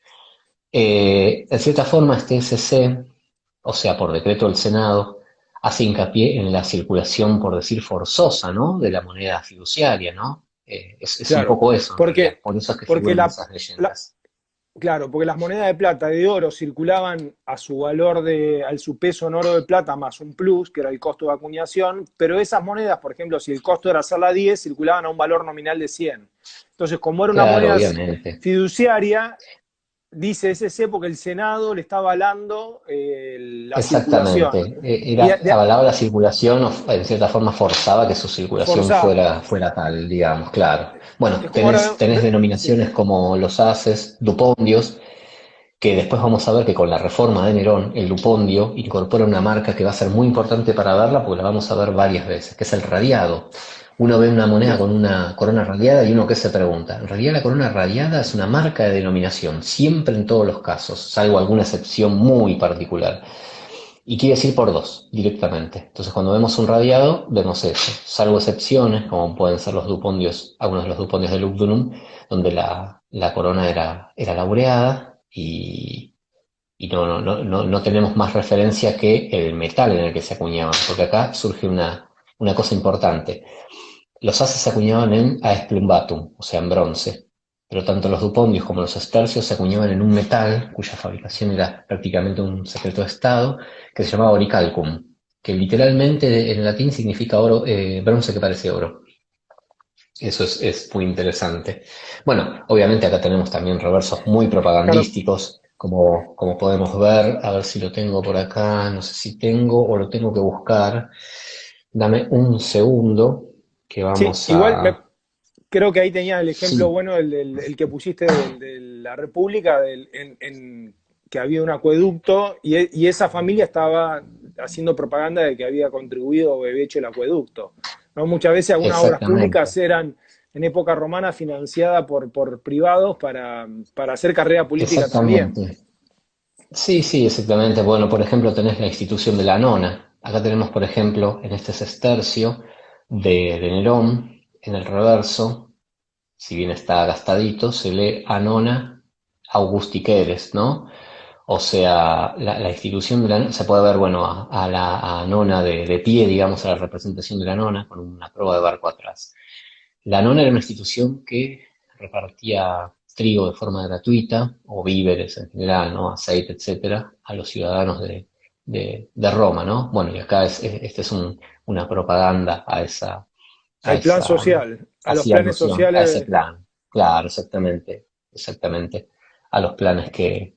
En cierta forma, este SC, o sea, por decreto del Senado, hace hincapié en la circulación, por decir, forzosa, ¿no? De la moneda fiduciaria, ¿no? Es un claro, poco eso, en realidad. porque, Por eso es que porque figuran esas la- leyendas. claro, porque las monedas de plata y de oro circulaban a su valor a su peso en oro de plata más un plus, que era el costo de acuñación, pero esas monedas, por ejemplo, si el costo era hacerla 10, circulaban a un valor nominal de 100. Entonces, como era una Claro, moneda obviamente. fiduciaria, dice SC porque el Senado le está avalando la Exactamente. circulación. Y Avalaba la circulación, o en cierta forma forzaba que su circulación forzaba. fuera tal, digamos, claro. Bueno, Es como ahora. tenés Sí, denominaciones como los haces, dupondios, que después vamos a ver que con la reforma de Nerón, el Lupondio incorpora una marca que va a ser muy importante para verla, porque la vamos a ver varias veces, que es el radiado. Uno ve una moneda bien. con una corona radiada y uno que se pregunta. En realidad la corona radiada es una marca de denominación, siempre en todos los casos, salvo alguna excepción muy particular. Y quiere decir por dos, directamente. Entonces cuando vemos un radiado, vemos eso, salvo excepciones, como pueden ser los dupondios, algunos de los dupondios de Lugdunum, donde la corona era laureada y no tenemos más referencia que el metal en el que se acuñaban, porque acá surge una cosa importante. Los haces se acuñaban en aesplumbatum, o sea, en bronce, pero tanto los dupondios como los estercios se acuñaban en un metal cuya fabricación era prácticamente un secreto de Estado, que se llamaba oricalcum, que literalmente en latín significa oro, bronce que parece oro. Eso es muy interesante. Bueno, obviamente acá tenemos también reversos muy Claro, propagandísticos, como podemos ver. A ver si lo tengo por acá, no sé si tengo o lo tengo que buscar. Dame un segundo que sí, vamos igual a... creo que ahí tenía el ejemplo Sí, bueno, el que pusiste de la República, que había un acueducto y esa familia estaba haciendo propaganda de que había contribuido o había hecho el acueducto. ¿No? Muchas veces algunas obras públicas exactamente, eran en época romana financiadas por privados para hacer carrera política también. exactamente. Sí, sí, exactamente. Bueno, por ejemplo, tenés la institución de la nona. Acá tenemos, por ejemplo, en este sestercio de Nerón, en el reverso, si bien está gastadito, se lee Anona Augustiqueres, ¿no? O sea, la institución de la nona, se puede ver, bueno, a la nona de pie, digamos, a la representación de la nona, con una proa de barco atrás. La nona era una institución que repartía trigo de forma gratuita, o víveres en general, ¿no? Aceite, etcétera, a los ciudadanos de Roma, ¿no? Bueno, y acá este es una propaganda a Al plan esa, social, a los hacía planes alusión a ese sociales. plan. Claro, exactamente. A los planes que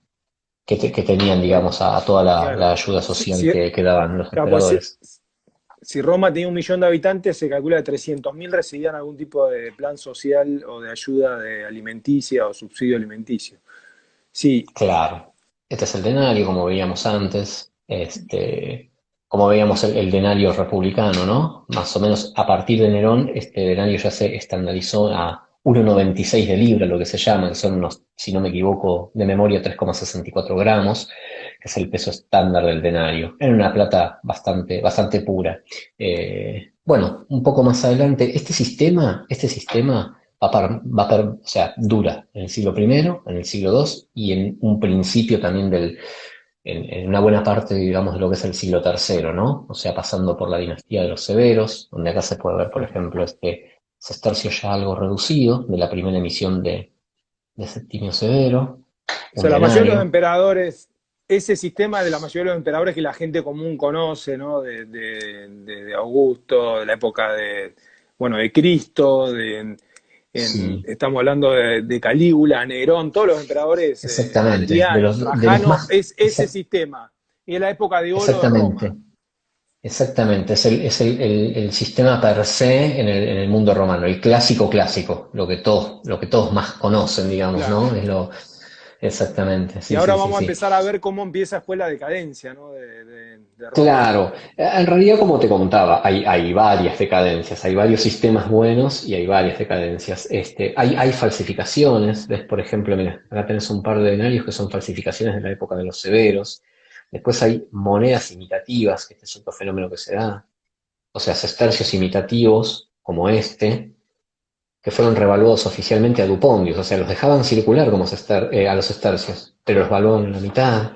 tenían, digamos, a toda la Claro. ayuda Si, social si- que daban los claro, pues emperadores. si Roma tenía 1 millón de habitantes, se calcula que 300.000 recibían algún tipo de plan social o de ayuda de alimenticia o subsidio alimenticio. Sí, Claro. Este es el denario, como veíamos antes, como veíamos el denario republicano, ¿no? Más o menos a partir de Nerón, este denario ya se estandarizó a 1,96 de libra, lo que se llama, que son unos, si no me equivoco, de memoria 3,64 gramos, que es el peso estándar del denario. Era una plata bastante pura. Bueno, un poco más adelante, este sistema o sea, dura en el siglo primero, en el siglo II y en un principio también en una buena parte, digamos, de lo que es el siglo tercero, ¿no? O sea, pasando por la dinastía de los Severos, donde acá se puede ver, por ejemplo, este sestercio ya algo reducido de la primera emisión de Septimio Severo, O un sea, la mayoría de los denario. emperadores, ese sistema de la mayoría de los emperadores que la gente común conoce, ¿no? De Augusto, de la época bueno, de Cristo, Sí, estamos hablando de Calígula, Nerón, todos los emperadores, exactamente, Adriano, de los Trajano, más, es ese sistema. Y es la época de oro de exactamente. Roma. Exactamente, el sistema per se en el mundo romano, el clásico clásico, lo que todos más conocen, digamos, Claro. ¿no? Exactamente, Y sí, ahora sí, sí, vamos a sí. empezar a ver cómo empieza después la decadencia, ¿no? De Roma. Claro, en realidad como te contaba, hay varias decadencias, hay varios sistemas buenos y hay varias decadencias. Hay falsificaciones, ves, por ejemplo, mira, acá tenés un par de denarios que son falsificaciones de la época de los severos. Después hay monedas imitativas, que este es otro fenómeno que se da. O sea, sestercios imitativos, como este, que fueron revaluados oficialmente a dupondios, o sea, los dejaban circular como a los sestercios, pero los valuaban en la mitad.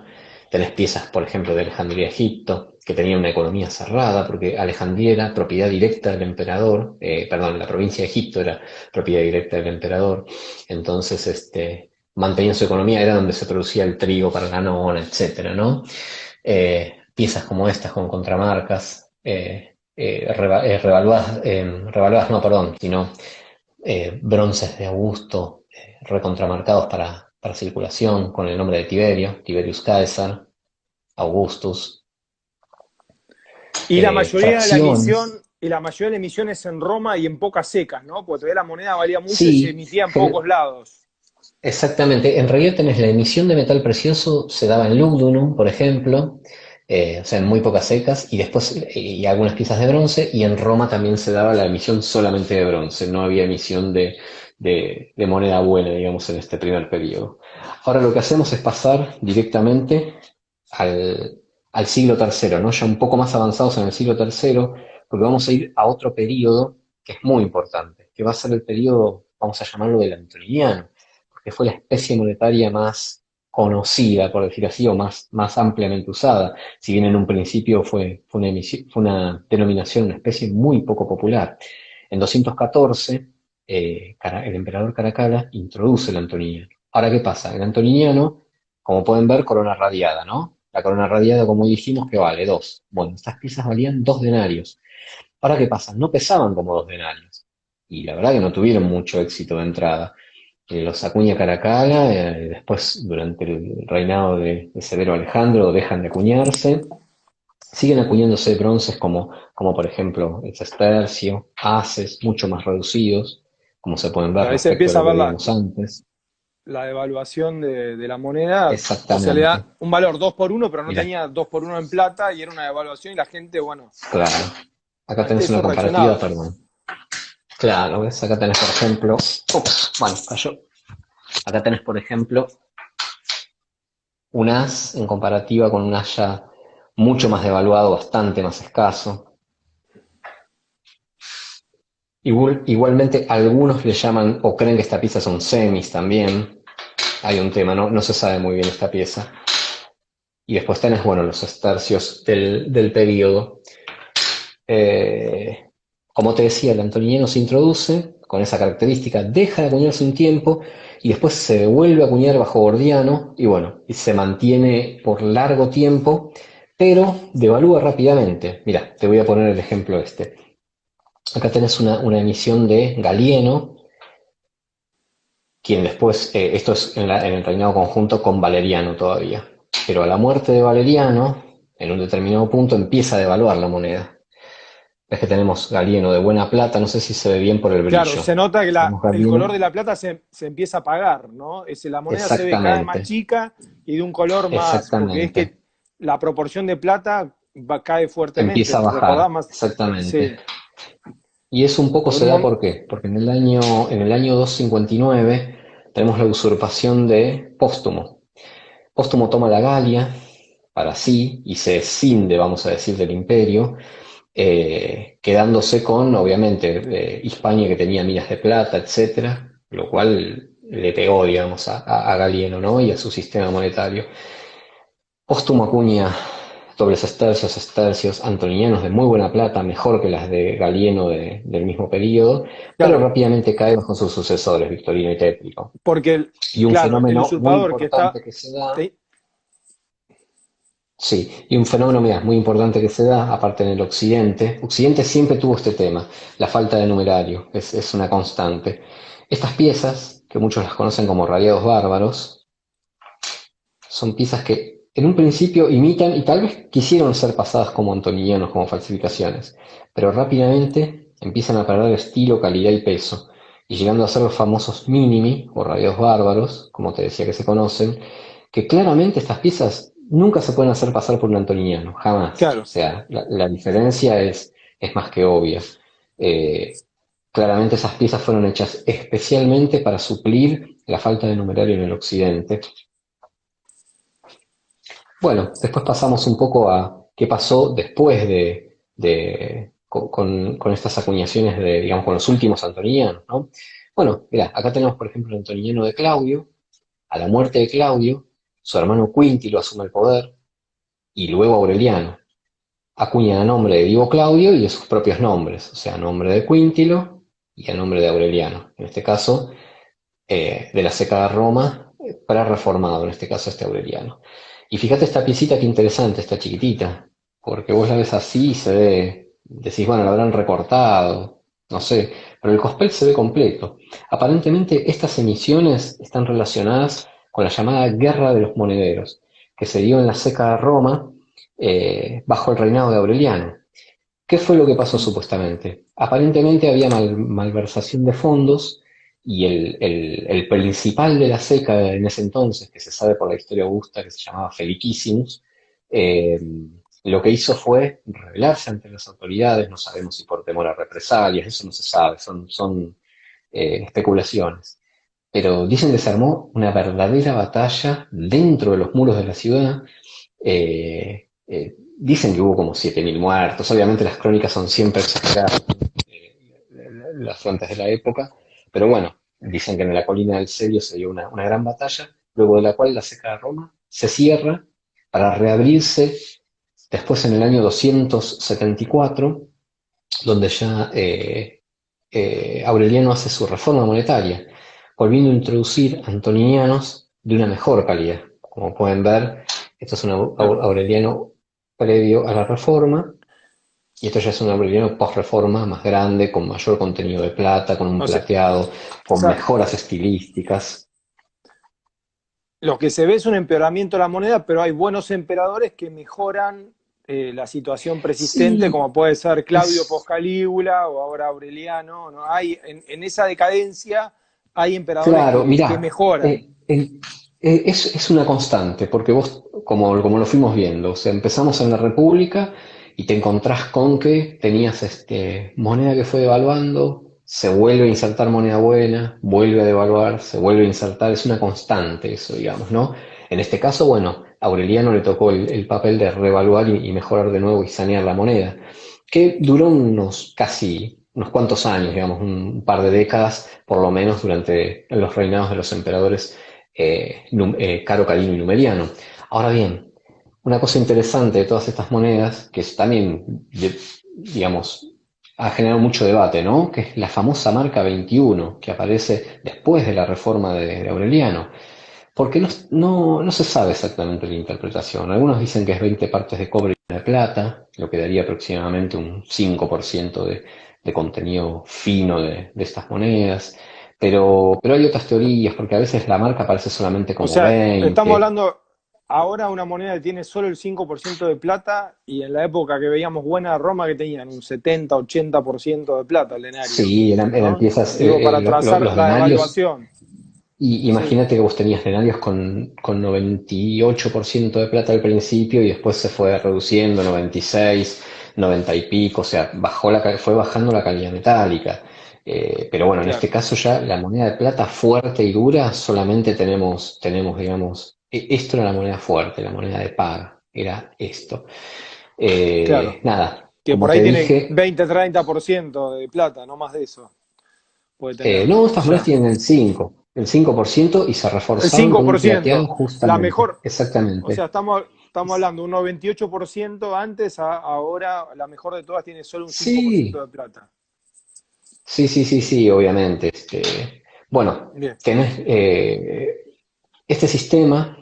Tenés piezas, por ejemplo, de Alejandría, Egipto, que tenía una economía cerrada, porque Alejandría era propiedad directa del emperador, perdón, la provincia de Egipto era propiedad directa del emperador, entonces mantenían su economía, era donde se producía el trigo para la nona, etcétera, ¿no? Piezas como estas con contramarcas, revaluadas, no, perdón, sino bronces de Augusto recontramarcados para circulación con el nombre de Tiberio, Tiberius Caesar, Augustus, Y la mayoría de la fracciones. emisión, y la mayoría de la emisión es en Roma y en pocas secas, ¿no? Porque todavía la moneda valía mucho y se Sí, emitía en pocos lados. exactamente. En realidad tenés la emisión de metal precioso, se daba en Lugdunum, por ejemplo, o sea, en muy pocas secas, y después y algunas piezas de bronce, y en Roma también se daba la emisión solamente de bronce, no había emisión de moneda buena, digamos, en este primer periodo. Ahora lo que hacemos es pasar directamente al siglo tercero, ¿no? Ya un poco más avanzados en el siglo tercero, porque vamos a ir a otro periodo que es muy importante, que va a ser el periodo, vamos a llamarlo del Antoniniano, porque fue la especie monetaria más conocida, por decir así, o más ampliamente usada, si bien en un principio fue una denominación, una especie muy poco popular. En 214, el emperador Caracalla introduce el antoniniano. Ahora, ¿qué pasa? El antoniniano, como pueden ver, corona radiada, ¿no? La corona radiada, como dijimos, que vale dos. Bueno, estas piezas valían 2 denarios. Ahora, ¿qué pasa? No pesaban como 2 denarios. Y la verdad que no tuvieron mucho éxito de entrada. Los acuña Caracalla, después durante el reinado de Severo Alejandro dejan de acuñarse, siguen acuñándose bronces como por ejemplo el sestercio, haces mucho más reducidos, como se pueden ver Claro, ahí se respecto a empieza a lo que ver veíamos antes. la devaluación de la moneda. O sea, le Exactamente. da un valor 2 por uno, pero no Mirá, tenía 2 por uno en plata y era una devaluación y la gente, bueno, claro. Acá ante tenés una eso comparativa, reaccionaba. perdón. Claro, ¿ves? Acá tenés por ejemplo, ups, bueno, cayó. Acá tenés por ejemplo un as en comparativa con un as ya mucho más devaluado, bastante más escaso. Igualmente, algunos le llaman o creen que esta pieza son semis también. Hay un tema, no se sabe muy bien esta pieza. Y después tenés, bueno, los estercios del periodo. Eh, Como te decía, el antoniano se introduce con esa característica, deja de acuñarse un tiempo y después se vuelve a acuñar bajo Gordiano y bueno, y se mantiene por largo tiempo, pero devalúa rápidamente. Mira, te voy a poner el ejemplo este. Acá tenés una emisión de Galieno, quien después, esto es en el reinado conjunto con Valeriano todavía, pero a la muerte de Valeriano, en un determinado punto empieza a devaluar la moneda. Es que tenemos Galieno de buena plata, no sé si se ve bien por el Claro, brillo. se nota que Tenemos el color Galieno, de la plata se empieza a apagar, ¿no? La moneda se ve cada vez más exactamente, chica y de un color más, porque es exactamente. que la proporción de plata cae fuertemente. Empieza a ¿Recordás bajar, más? exactamente. Sí. Y eso un poco Por se un da mom- ¿por qué? Porque en el año 259 tenemos la usurpación de Póstumo. Póstumo toma la Galia para sí y se escinde, vamos a decir, del imperio. quedándose con, obviamente, Hispania que tenía minas de plata, etcétera, lo cual le pegó, digamos, a Galieno, ¿no? Y a su sistema monetario. Póstumo acuña dobles estercios antonianos de muy buena plata, mejor que las de Galieno del mismo periodo, pero Claro, rápidamente cae bajo sus sucesores, Victorino y Tétrico. porque, Y un claro, el fenómeno muy usurpador que importante está... que se da, te- sí, y un fenómeno, mira, muy importante que se da, aparte en el Occidente. Occidente siempre tuvo este tema, la falta de numerario, es una constante. Estas piezas, que muchos las conocen como radiados bárbaros, son piezas que en un principio imitan y tal vez quisieron ser pasadas como antonianos, como falsificaciones, pero rápidamente empiezan a perder estilo, calidad y peso, y llegando a ser los famosos minimi o radiados bárbaros, como te decía que se conocen, que claramente estas piezas nunca se pueden hacer pasar por un antoniano, jamás. O claro, sea, la diferencia es más que obvia. Eh, Claramente esas piezas fueron hechas especialmente para suplir la falta de numerario en el occidente. Bueno, después pasamos un poco a qué pasó después con estas acuñaciones de, digamos, con los últimos antonianos, ¿no? Bueno, mirá, acá tenemos, por ejemplo, el antoniano de Claudio. A la muerte de Claudio, su hermano Quintilo asume el poder y luego Aureliano acuña a nombre de Divo Claudio y de sus propios nombres, o sea, a nombre de Quintilo y a nombre de Aureliano. En este caso, de la Seca de Roma, para reformado, en este caso este Aureliano. Y fíjate esta piecita que interesante, esta chiquitita, porque vos la ves así y se ve, decís, bueno, la habrán recortado, no sé, pero el cospel se ve completo. Aparentemente estas emisiones están relacionadas con la llamada Guerra de los Monederos, que se dio en la Seca de Roma bajo el reinado de Aureliano. ¿Qué fue lo que pasó mm, supuestamente? Aparentemente había malversación de fondos y el principal de la seca en ese entonces, que se sabe por la historia augusta que se llamaba Felicissimus, eh, lo que hizo fue rebelarse ante las autoridades, no sabemos si por temor a represalias, eso no se sabe, son especulaciones. Pero dicen que se armó una verdadera batalla dentro de los muros de la ciudad. Dicen que hubo como 7.000 muertos. Obviamente las crónicas son siempre exageradas, las fuentes de la época. Pero bueno, dicen que en la colina del Celio se dio una gran batalla, luego de la cual la seca de Roma se cierra para reabrirse después en el año 274, donde ya Aureliano hace su reforma monetaria, volviendo a introducir antonianos de una mejor calidad. Como pueden ver, esto es un claro. Aureliano previo a la reforma, y esto ya es un Aureliano post-reforma, más grande, con mayor contenido de plata, con un O sea, plateado, o con sea, mejoras estilísticas. lo que se ve es un empeoramiento de la moneda, pero hay buenos emperadores que mejoran la situación persistente, Sí, como puede ser Claudio es Poscalígula o ahora Aureliano, ¿no? Hay, en esa decadencia hay emperadores claro, que mirá, mejoran. es una constante, porque vos, como lo fuimos viendo, o sea, empezamos en la República y te encontrás con que tenías moneda que fue devaluando, se vuelve a insertar moneda buena, vuelve a devaluar, se vuelve a insertar, es una constante eso, digamos, ¿no? En este caso, bueno, a Aureliano le tocó el papel de revaluar y mejorar de nuevo y sanear la moneda, que duró unos cuantos años, digamos, un par de décadas, por lo menos durante los reinados de los emperadores Caro, Calino y Numeriano. Ahora bien, una cosa interesante de todas estas monedas, que es también, digamos, ha generado mucho debate, ¿no? Que es la famosa marca 21, que aparece después de la reforma de Aureliano. Porque no se sabe exactamente la interpretación. Algunos dicen que es 20 partes de cobre y una de plata, lo que daría aproximadamente un 5% de contenido fino de estas monedas. Pero hay otras teorías, porque a veces la marca aparece solamente O como sea, estamos 20. hablando ahora de una moneda que tiene solo el 5% de plata y en la época que veíamos buena Roma que tenían un 70-80% de plata el denario, Sí, eran ¿no? piezas, Digo, para trazar los la denarios. devaluación. Y Sí, imagínate que vos tenías denarios con 98% de plata al principio y después se fue reduciendo, 96, 90 y pico, o sea, fue bajando la calidad metálica. Pero bueno, en este claro. caso ya la moneda de plata fuerte y dura solamente tenemos, digamos, esto era la moneda fuerte, la moneda de paga, era esto. Claro. Nada. Que Como por ahí te tiene dije, 20-30% de plata, no más de eso puede tener no, estas monedas ya. tienen el 5% y se El reforzaron con cinco por un plateado ciento la justamente, mejor, o sea, exactamente. estamos hablando de un 98% antes, ahora la mejor de todas tiene solo un 5% Sí, de plata. sí, sí, sí, sí, obviamente. Bueno, Bien, tenés, este sistema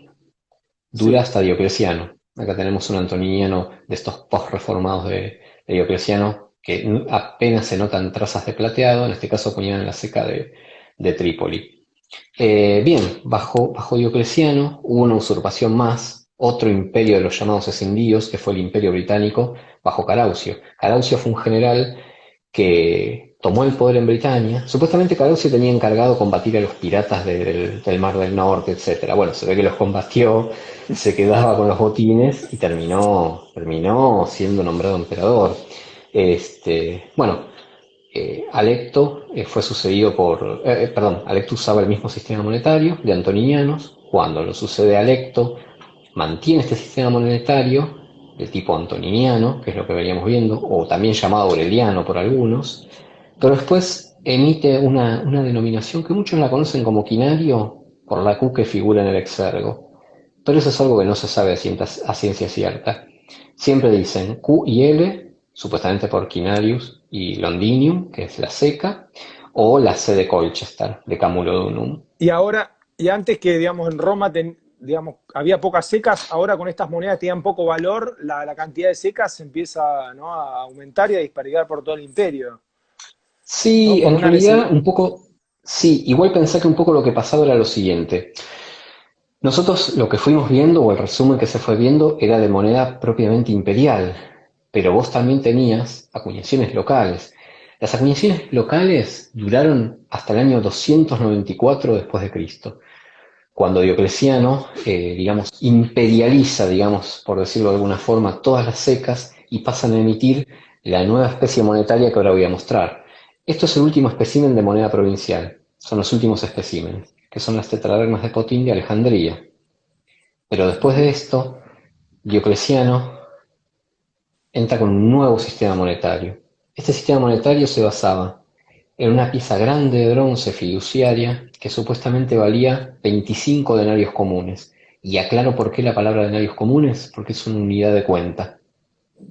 dura sí. hasta Diocleciano. Acá tenemos un antoniniano de estos post-reformados de Diocleciano que apenas se notan trazas de plateado, en este caso ponían en la ceca de Trípoli. Bien, bajo Diocleciano hubo una usurpación más, otro imperio de los llamados escindíos, que fue el Imperio Británico, bajo Caraucio. Caraucio fue un general que tomó el poder en Britania. Supuestamente Caraucio tenía encargado combatir a los piratas del Mar del Norte, etcétera. Bueno, se ve que los combatió, se quedaba con los botines y terminó siendo nombrado emperador. Bueno, Alecto fue sucedido perdón, Alecto usaba el mismo sistema monetario de Antoninianos. Cuando lo sucede a Alecto, mantiene este sistema monetario de tipo antoniniano, que es lo que veníamos viendo, o también llamado aureliano por algunos, pero después emite una denominación que muchos la conocen como quinario por la Q que figura en el exergo. Pero eso es algo que no se sabe a ciencia cierta. Siempre dicen Q y L, supuestamente por Quinarius y Londinium, que es la seca, o la C de Colchester, de Camulodunum. Y ahora, y antes que, digamos, en Roma, digamos, había pocas secas, ahora con estas monedas tenían poco valor, la cantidad de secas empieza, ¿no?, a aumentar y a disparar por todo el imperio, ¿no? Sí, Por en una necesidad. realidad un poco, sí, igual pensé que un poco lo que pasaba era lo siguiente. Nosotros lo que fuimos viendo, o el resumen que se fue viendo, era de moneda propiamente imperial, pero vos también tenías acuñaciones locales. Las acuñaciones locales duraron hasta el año 294 después de Cristo, cuando Diocleciano, digamos, imperializa, digamos, por decirlo de alguna forma, todas las secas y pasan a emitir la nueva especie monetaria que ahora voy a mostrar. Esto es el último espécimen de moneda provincial, son los últimos especímenes, que son las tetradracmas de Potín de Alejandría. Pero después de esto, Diocleciano entra con un nuevo sistema monetario. Este sistema monetario se basaba en una pieza grande de bronce fiduciaria que supuestamente valía 25 denarios comunes. Y aclaro por qué la palabra denarios comunes, porque es una unidad de cuenta.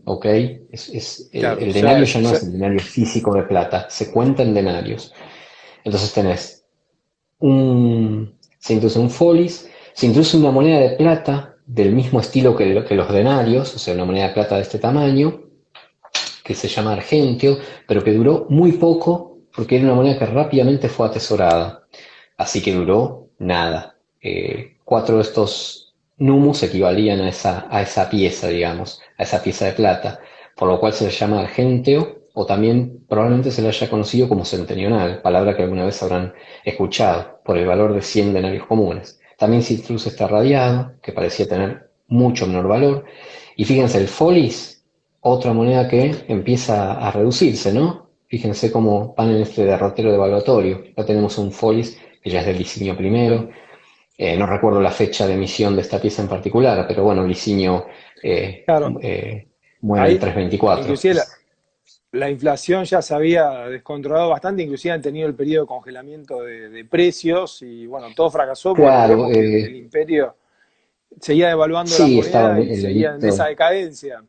¿Ok? Claro, El denario ya no es el denario físico de plata, se cuenta en denarios. Entonces se introduce un folis, se introduce una moneda de plata del mismo estilo que los denarios, o sea, una moneda de plata de este tamaño, que se llama argentio, pero que duró muy poco porque era una moneda que rápidamente fue atesorada. Así que duró nada. Cuatro de estos numus equivalían a esa pieza, digamos, a esa pieza de plata, por lo cual se le llama argenteo, o también probablemente se le haya conocido como centenional, palabra que alguna vez habrán escuchado, por el valor de 100 denarios comunes. También se introduce este radiado, que parecía tener mucho menor valor, y fíjense, el folis, otra moneda que empieza a reducirse, ¿no? Fíjense cómo van en este derrotero devaluatorio. Ya tenemos un folis que ya es del Licinio primero. No recuerdo la fecha de emisión de esta pieza en particular, pero bueno, Licinio eh, claro, muere en ahí 324. inclusive la inflación ya se había descontrolado bastante, inclusive han tenido el periodo de congelamiento de precios y bueno, todo fracasó porque Claro, recordemos que el imperio seguía devaluando la sí, estaba moneda en y el seguía en esa edicto, decadencia.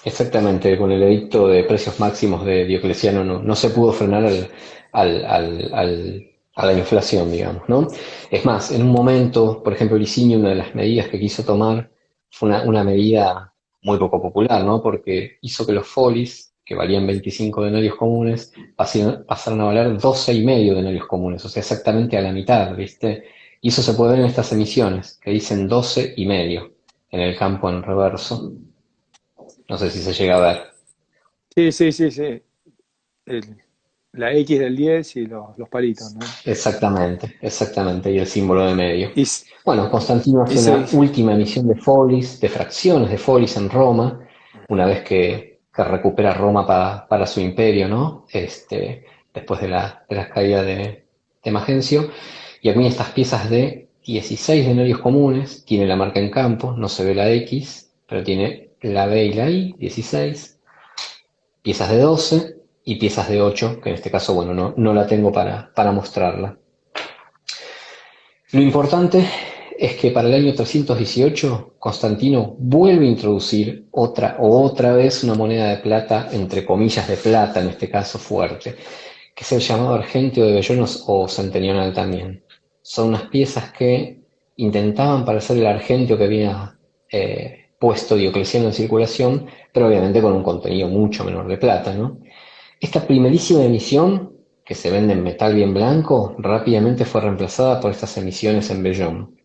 exactamente, con el edicto de precios máximos de Diocleciano no se pudo frenar a la inflación, digamos, ¿no? Es más, en un momento, por ejemplo, Licinio, una de las medidas que quiso tomar fue una medida muy poco popular, ¿no? Porque hizo que los folis, que valían 25 denarios comunes, pasaran a valer 12,5 denarios comunes, o sea, exactamente a la mitad, ¿viste? Y eso se puede ver en estas emisiones, que dicen 12,5 en el campo en reverso. No sé si se llega a ver. Sí, sí, sí, sí. El- la X del 10 y los palitos, ¿no? Exactamente, exactamente, y el símbolo de medio. Y, Bueno, Constantino y hace una última emisión de folis, de fracciones de folis en Roma, una vez que recupera Roma para su imperio, ¿no? Después de la caída de Magencio, y acuña estas piezas de 16 denarios comunes, tiene la marca en campo, no se ve la X, pero tiene la B y la I, 16, piezas de 12 y piezas de 8, que en este caso, bueno, no la tengo para mostrarla. Lo importante es que para el año 318 Constantino vuelve a introducir otra vez una moneda de plata, entre comillas de plata, en este caso fuerte, que es el llamado argentio de Bellonos o centenional también. Son unas piezas que intentaban parecer el argentio que había puesto Diocleciano en circulación, pero obviamente con un contenido mucho menor de plata, ¿no? Esta primerísima emisión, que se vende en metal bien blanco, rápidamente fue reemplazada por estas emisiones en vellón,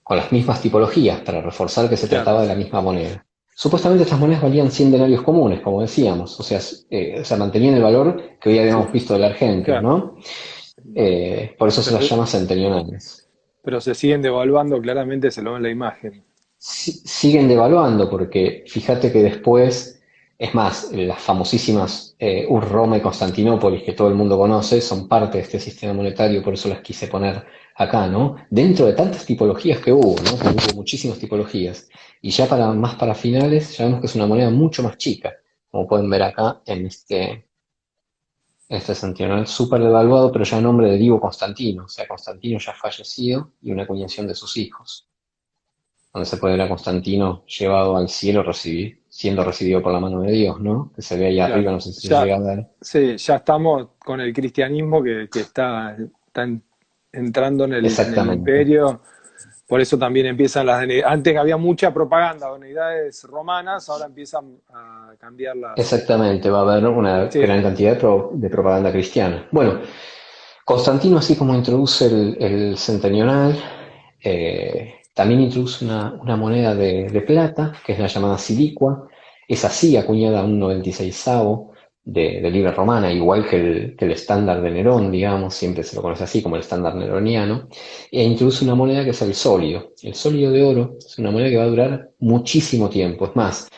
con las mismas tipologías, para reforzar que se Claro, trataba de la misma moneda. Supuestamente estas monedas valían 100 denarios comunes, como decíamos, o sea, mantenían el valor que hoy sí, habíamos visto del argentio, claro. ¿no? Por eso se las Pero, llama centenionales. pero se siguen devaluando, claramente se lo ve en la imagen. Siguen devaluando porque fíjate que después, es más, las famosísimas Roma y Constantinópolis que todo el mundo conoce son parte de este sistema monetario, por eso las quise poner acá, ¿no? Dentro de tantas tipologías que hubo, ¿no? Porque hubo muchísimas tipologías. Y ya más para finales, ya vemos que es una moneda mucho más chica, como pueden ver acá en este centenarial súper devaluado, pero ya en nombre de Divo Constantino, o sea, Constantino ya fallecido y una acuñación de sus hijos, donde se puede ver a Constantino llevado al cielo, siendo recibido por la mano de Dios, ¿no? Que se ve ahí Claro. arriba, no sé si se Ya, llega a ver. sí, ya estamos con el cristianismo que entrando en el Exactamente. imperio. Por eso también empiezan antes había mucha propaganda de unidades romanas, ahora empiezan a cambiar las. Exactamente, va a haber una Sí, gran cantidad de propaganda cristiana. Bueno, Constantino, así como introduce el centenional, también introduce una moneda de plata, que es la llamada silicua. Es así acuñada a un 96avo de libra romana, igual que el estándar de Nerón, digamos, siempre se lo conoce así como el estándar neroniano. E introduce una moneda que es el sólio. El sólio de oro es una moneda que va a durar muchísimo tiempo. Es más,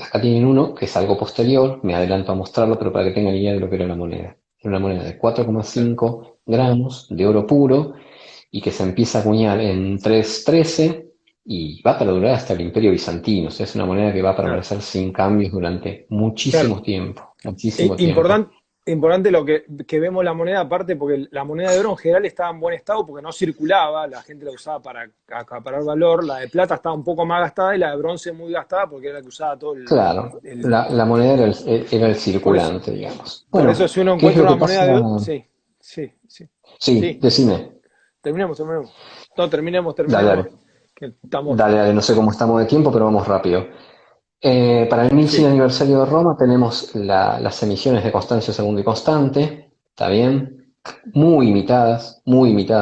acá tienen uno que es algo posterior, me adelanto a mostrarlo, pero para que tengan idea de lo que era la moneda. Era una moneda de claro, 4,5 gramos de oro puro y que se empieza a acuñar en 313 y va para durar hasta el Imperio Bizantino. O sea, es una moneda que va a claro. permanecer sin cambios durante Claro. muchísimo tiempo, muchísimo tiempo. Importante, importante lo que vemos la moneda, aparte, porque la moneda de oro en general estaba en buen estado porque no circulaba, la gente la usaba para acaparar valor, la de plata estaba un poco más gastada y la de bronce muy gastada porque era la que usaba todo Claro, el- la moneda era el por eso, circulante, digamos. por Bueno, eso si uno ¿qué es encuentra lo una que moneda pasa? de oro, sí, sí, sí, Sí, sí, decime. terminemos. No, terminemos, Dale, dale. que estamos, Dale, dale, no sé cómo estamos de tiempo, pero vamos rápido. Para el 1100 sí, aniversario de Roma tenemos las emisiones de Constancio II y Constante, ¿está bien? Muy imitadas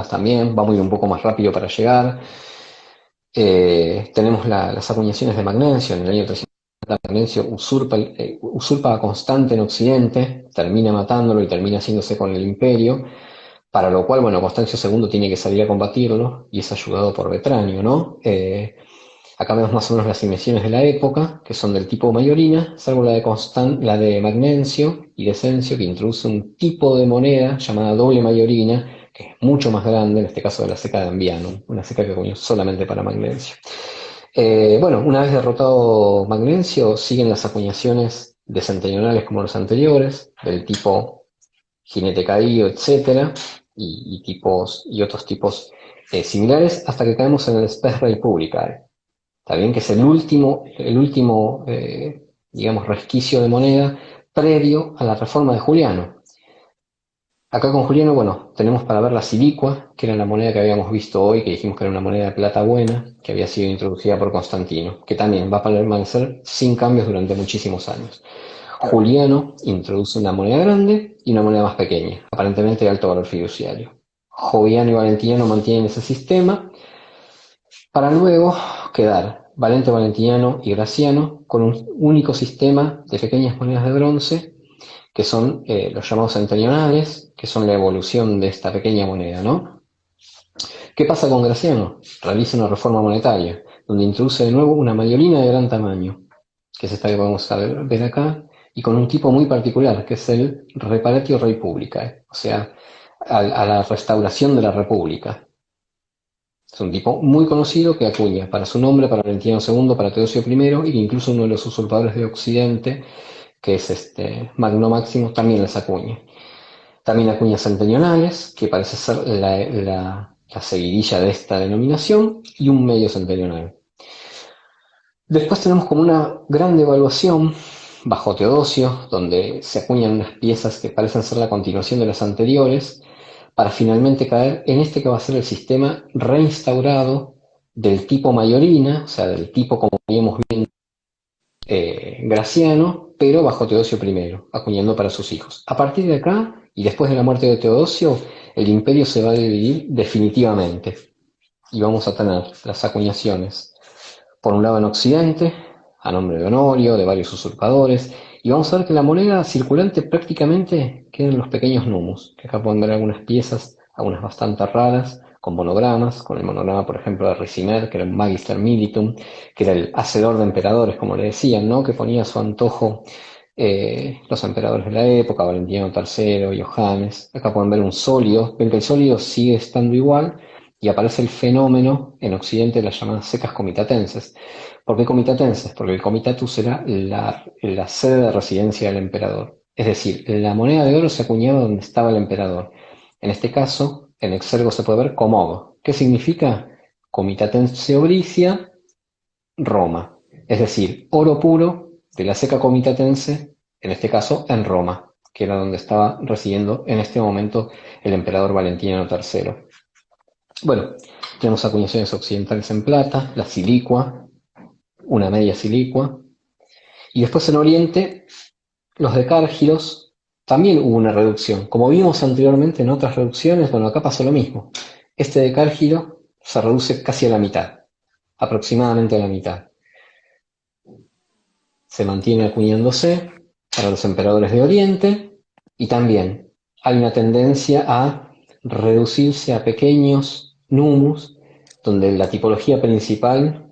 también, vamos a ir un poco más rápido para llegar. Tenemos las acuñaciones de Magnencio en el año 300. Magnencio usurpa a Constante en Occidente, termina matándolo y termina haciéndose con el imperio, para lo cual, bueno, Constancio II tiene que salir a combatirlo y es ayudado por Vetranio, ¿no? Acá vemos más o menos las emisiones de la época, que son del tipo Majorina, salvo la de Magnencio y Decencio, que introduce un tipo de moneda llamada doble Majorina, que es mucho más grande, en este caso de la ceca de Ambianum, una ceca que acuñó solamente para Magnencio. Bueno, una vez derrotado Magnencio, siguen las acuñaciones decentenionales como los anteriores, del tipo jinete caído, etcétera, y otros tipos similares, hasta que caemos en el Spes Republicae. Está bien que es el último, digamos, resquicio de moneda previo a la reforma de Juliano. Acá con Juliano, bueno, tenemos para ver la silicua, que era la moneda que habíamos visto hoy, que dijimos que era una moneda de plata buena, que había sido introducida por Constantino, que también va a permanecer sin cambios durante muchísimos años. claro. Juliano introduce una moneda grande y una moneda más pequeña, aparentemente de alto valor fiduciario. Joviano y Valentiniano mantienen ese sistema, para luego quedar Valente Valentiniano y Graciano con un único sistema de pequeñas monedas de bronce, que son los llamados centenionales, que son la evolución de esta pequeña moneda, ¿no? ¿Qué pasa con Graciano? Realiza una reforma monetaria, donde introduce de nuevo una maiolina de gran tamaño, que es esta que podemos ver acá, y con un tipo muy particular, que es el reparatio rei publicae, o sea, a la restauración de la república. Es un tipo muy conocido que acuña para su nombre, para Valentiniano II, para Teodosio I, y que incluso uno de los usurpadores de Occidente, que es Magno Máximo, también las acuña. También acuña centenionales, que parece ser la seguidilla de esta denominación, y un medio centenional. Después tenemos como una gran devaluación bajo Teodosio, donde se acuñan unas piezas que parecen ser la continuación de las anteriores, para finalmente caer en este que va a ser el sistema reinstaurado del tipo mayorina, o sea, del tipo como habíamos visto Graciano, pero bajo Teodosio I, acuñando para sus hijos. A partir de acá, y después de la muerte de Teodosio, el imperio se va a dividir definitivamente, y vamos a tener las acuñaciones, por un lado en Occidente, a nombre de Honorio, de varios usurpadores, y vamos a ver que la moneda circulante prácticamente quedan los pequeños numus, que acá pueden ver algunas piezas, algunas bastante raras, con monogramas, con el monograma, por ejemplo, de Ricimer, que era el Magister Militum, que era el hacedor de emperadores, como le decían, ¿no? Que ponía a su antojo los emperadores de la época, Valentiniano III, Johannes. Acá pueden ver un sólido, ven que el sólido sigue estando igual, y aparece el fenómeno en Occidente de las llamadas secas comitatenses. ¿Por qué comitatenses? Porque el comitatus era la sede de residencia del emperador. Es decir, la moneda de oro se acuñaba donde estaba el emperador. En este caso, en Exergo se puede ver comodo. ¿Qué significa? Comitatense obricia, Roma. Es decir, oro puro de la seca comitatense, en este caso en Roma, que era donde estaba residiendo en este momento el emperador Valentiniano III. Bueno, tenemos acuñaciones occidentales en plata, la silicua, una media silicua, y después en Oriente, los decárgiros, también hubo una reducción. Como vimos anteriormente en otras reducciones, bueno, acá pasó lo mismo. Este decárgiro se reduce casi a la mitad, aproximadamente a la mitad. Se mantiene acuñándose para los emperadores de Oriente, y también hay una tendencia a reducirse a pequeños numus, donde la tipología principal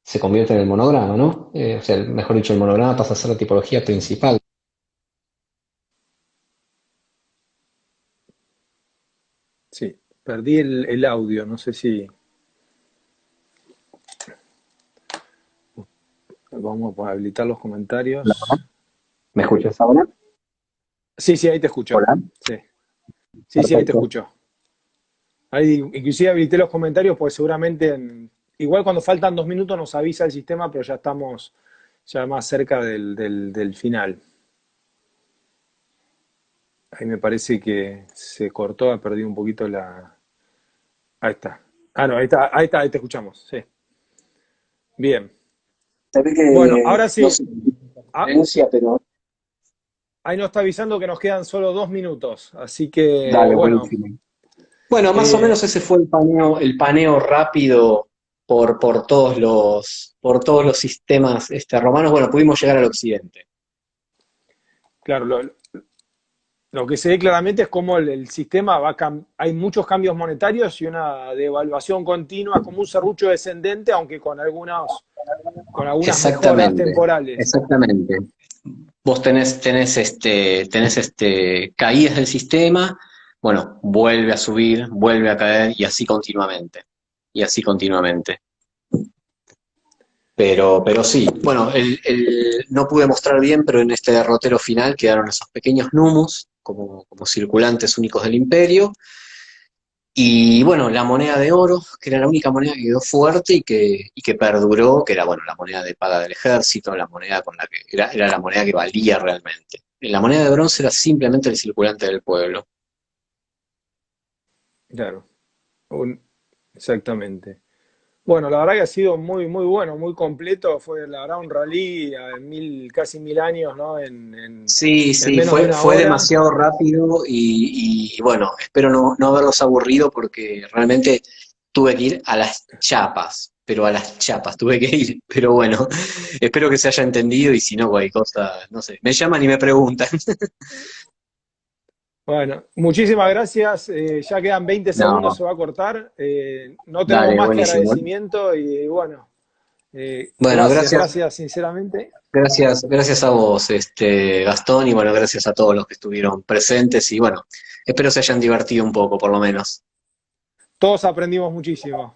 se convierte en el monograma, ¿no? O sea, mejor dicho, el monograma pasa a ser la tipología principal. Sí, perdí el audio, no sé si vamos a habilitar los comentarios. ¿Me escuchas ahora? Sí, sí, ahí te escucho. Hola. Sí, sí, sí, ahí te Perfecto. escucho. Ahí inclusive habilité los comentarios, pues seguramente igual cuando faltan 2 minutos nos avisa el sistema, pero ya estamos ya más cerca del final. Ahí me parece que se cortó, perdí un poquito la. Ahí está. Ah, no, ahí te escuchamos. Sí. Bien. Se ve Bueno, que ahora no sí. sé Ah, diferencia, pero ahí nos está avisando que nos quedan solo 2 minutos. Así que, dale, bueno, buenísimo. Bueno, más o eh, menos ese fue el paneo rápido por todos los sistemas romanos. Bueno, pudimos llegar al occidente. claro, lo que se ve claramente es cómo el sistema hay muchos cambios monetarios y una devaluación continua, como un serrucho descendente, aunque con algunas mejoras Exactamente, temporales. exactamente. Vos tenés caídas del sistema, bueno, vuelve a subir, vuelve a caer y así continuamente. Y así continuamente. Pero sí, bueno, no pude mostrar bien, pero en este derrotero final quedaron esos pequeños numus como circulantes únicos del imperio. Y bueno, la moneda de oro, que era la única moneda que quedó fuerte y que perduró, que era bueno, la moneda de paga del ejército, la moneda con la que era la moneda que valía realmente. La moneda de bronce era simplemente el circulante del pueblo. Claro, exactamente. Bueno, la verdad que ha sido muy, muy bueno, muy completo. Fue la verdad un rally a casi 1000 años, ¿no? Sí, En sí, menos de fue, una fue hora. demasiado rápido y bueno, espero no haberlos aburrido porque realmente tuve que ir a las chapas, pero a las chapas tuve que ir. Pero bueno, espero que se haya entendido y si no, cualquier cosa, no sé, me llaman y me preguntan. Bueno, muchísimas gracias. Ya quedan 20 segundos, No, se va a cortar. No tenemos dale, más que buenísimo. agradecimiento y bueno, Bueno, gracias, gracias, gracias sinceramente. gracias a vos, Gastón, y bueno, gracias a todos los que estuvieron presentes y bueno, espero se hayan divertido un poco, por lo menos. Todos aprendimos muchísimo.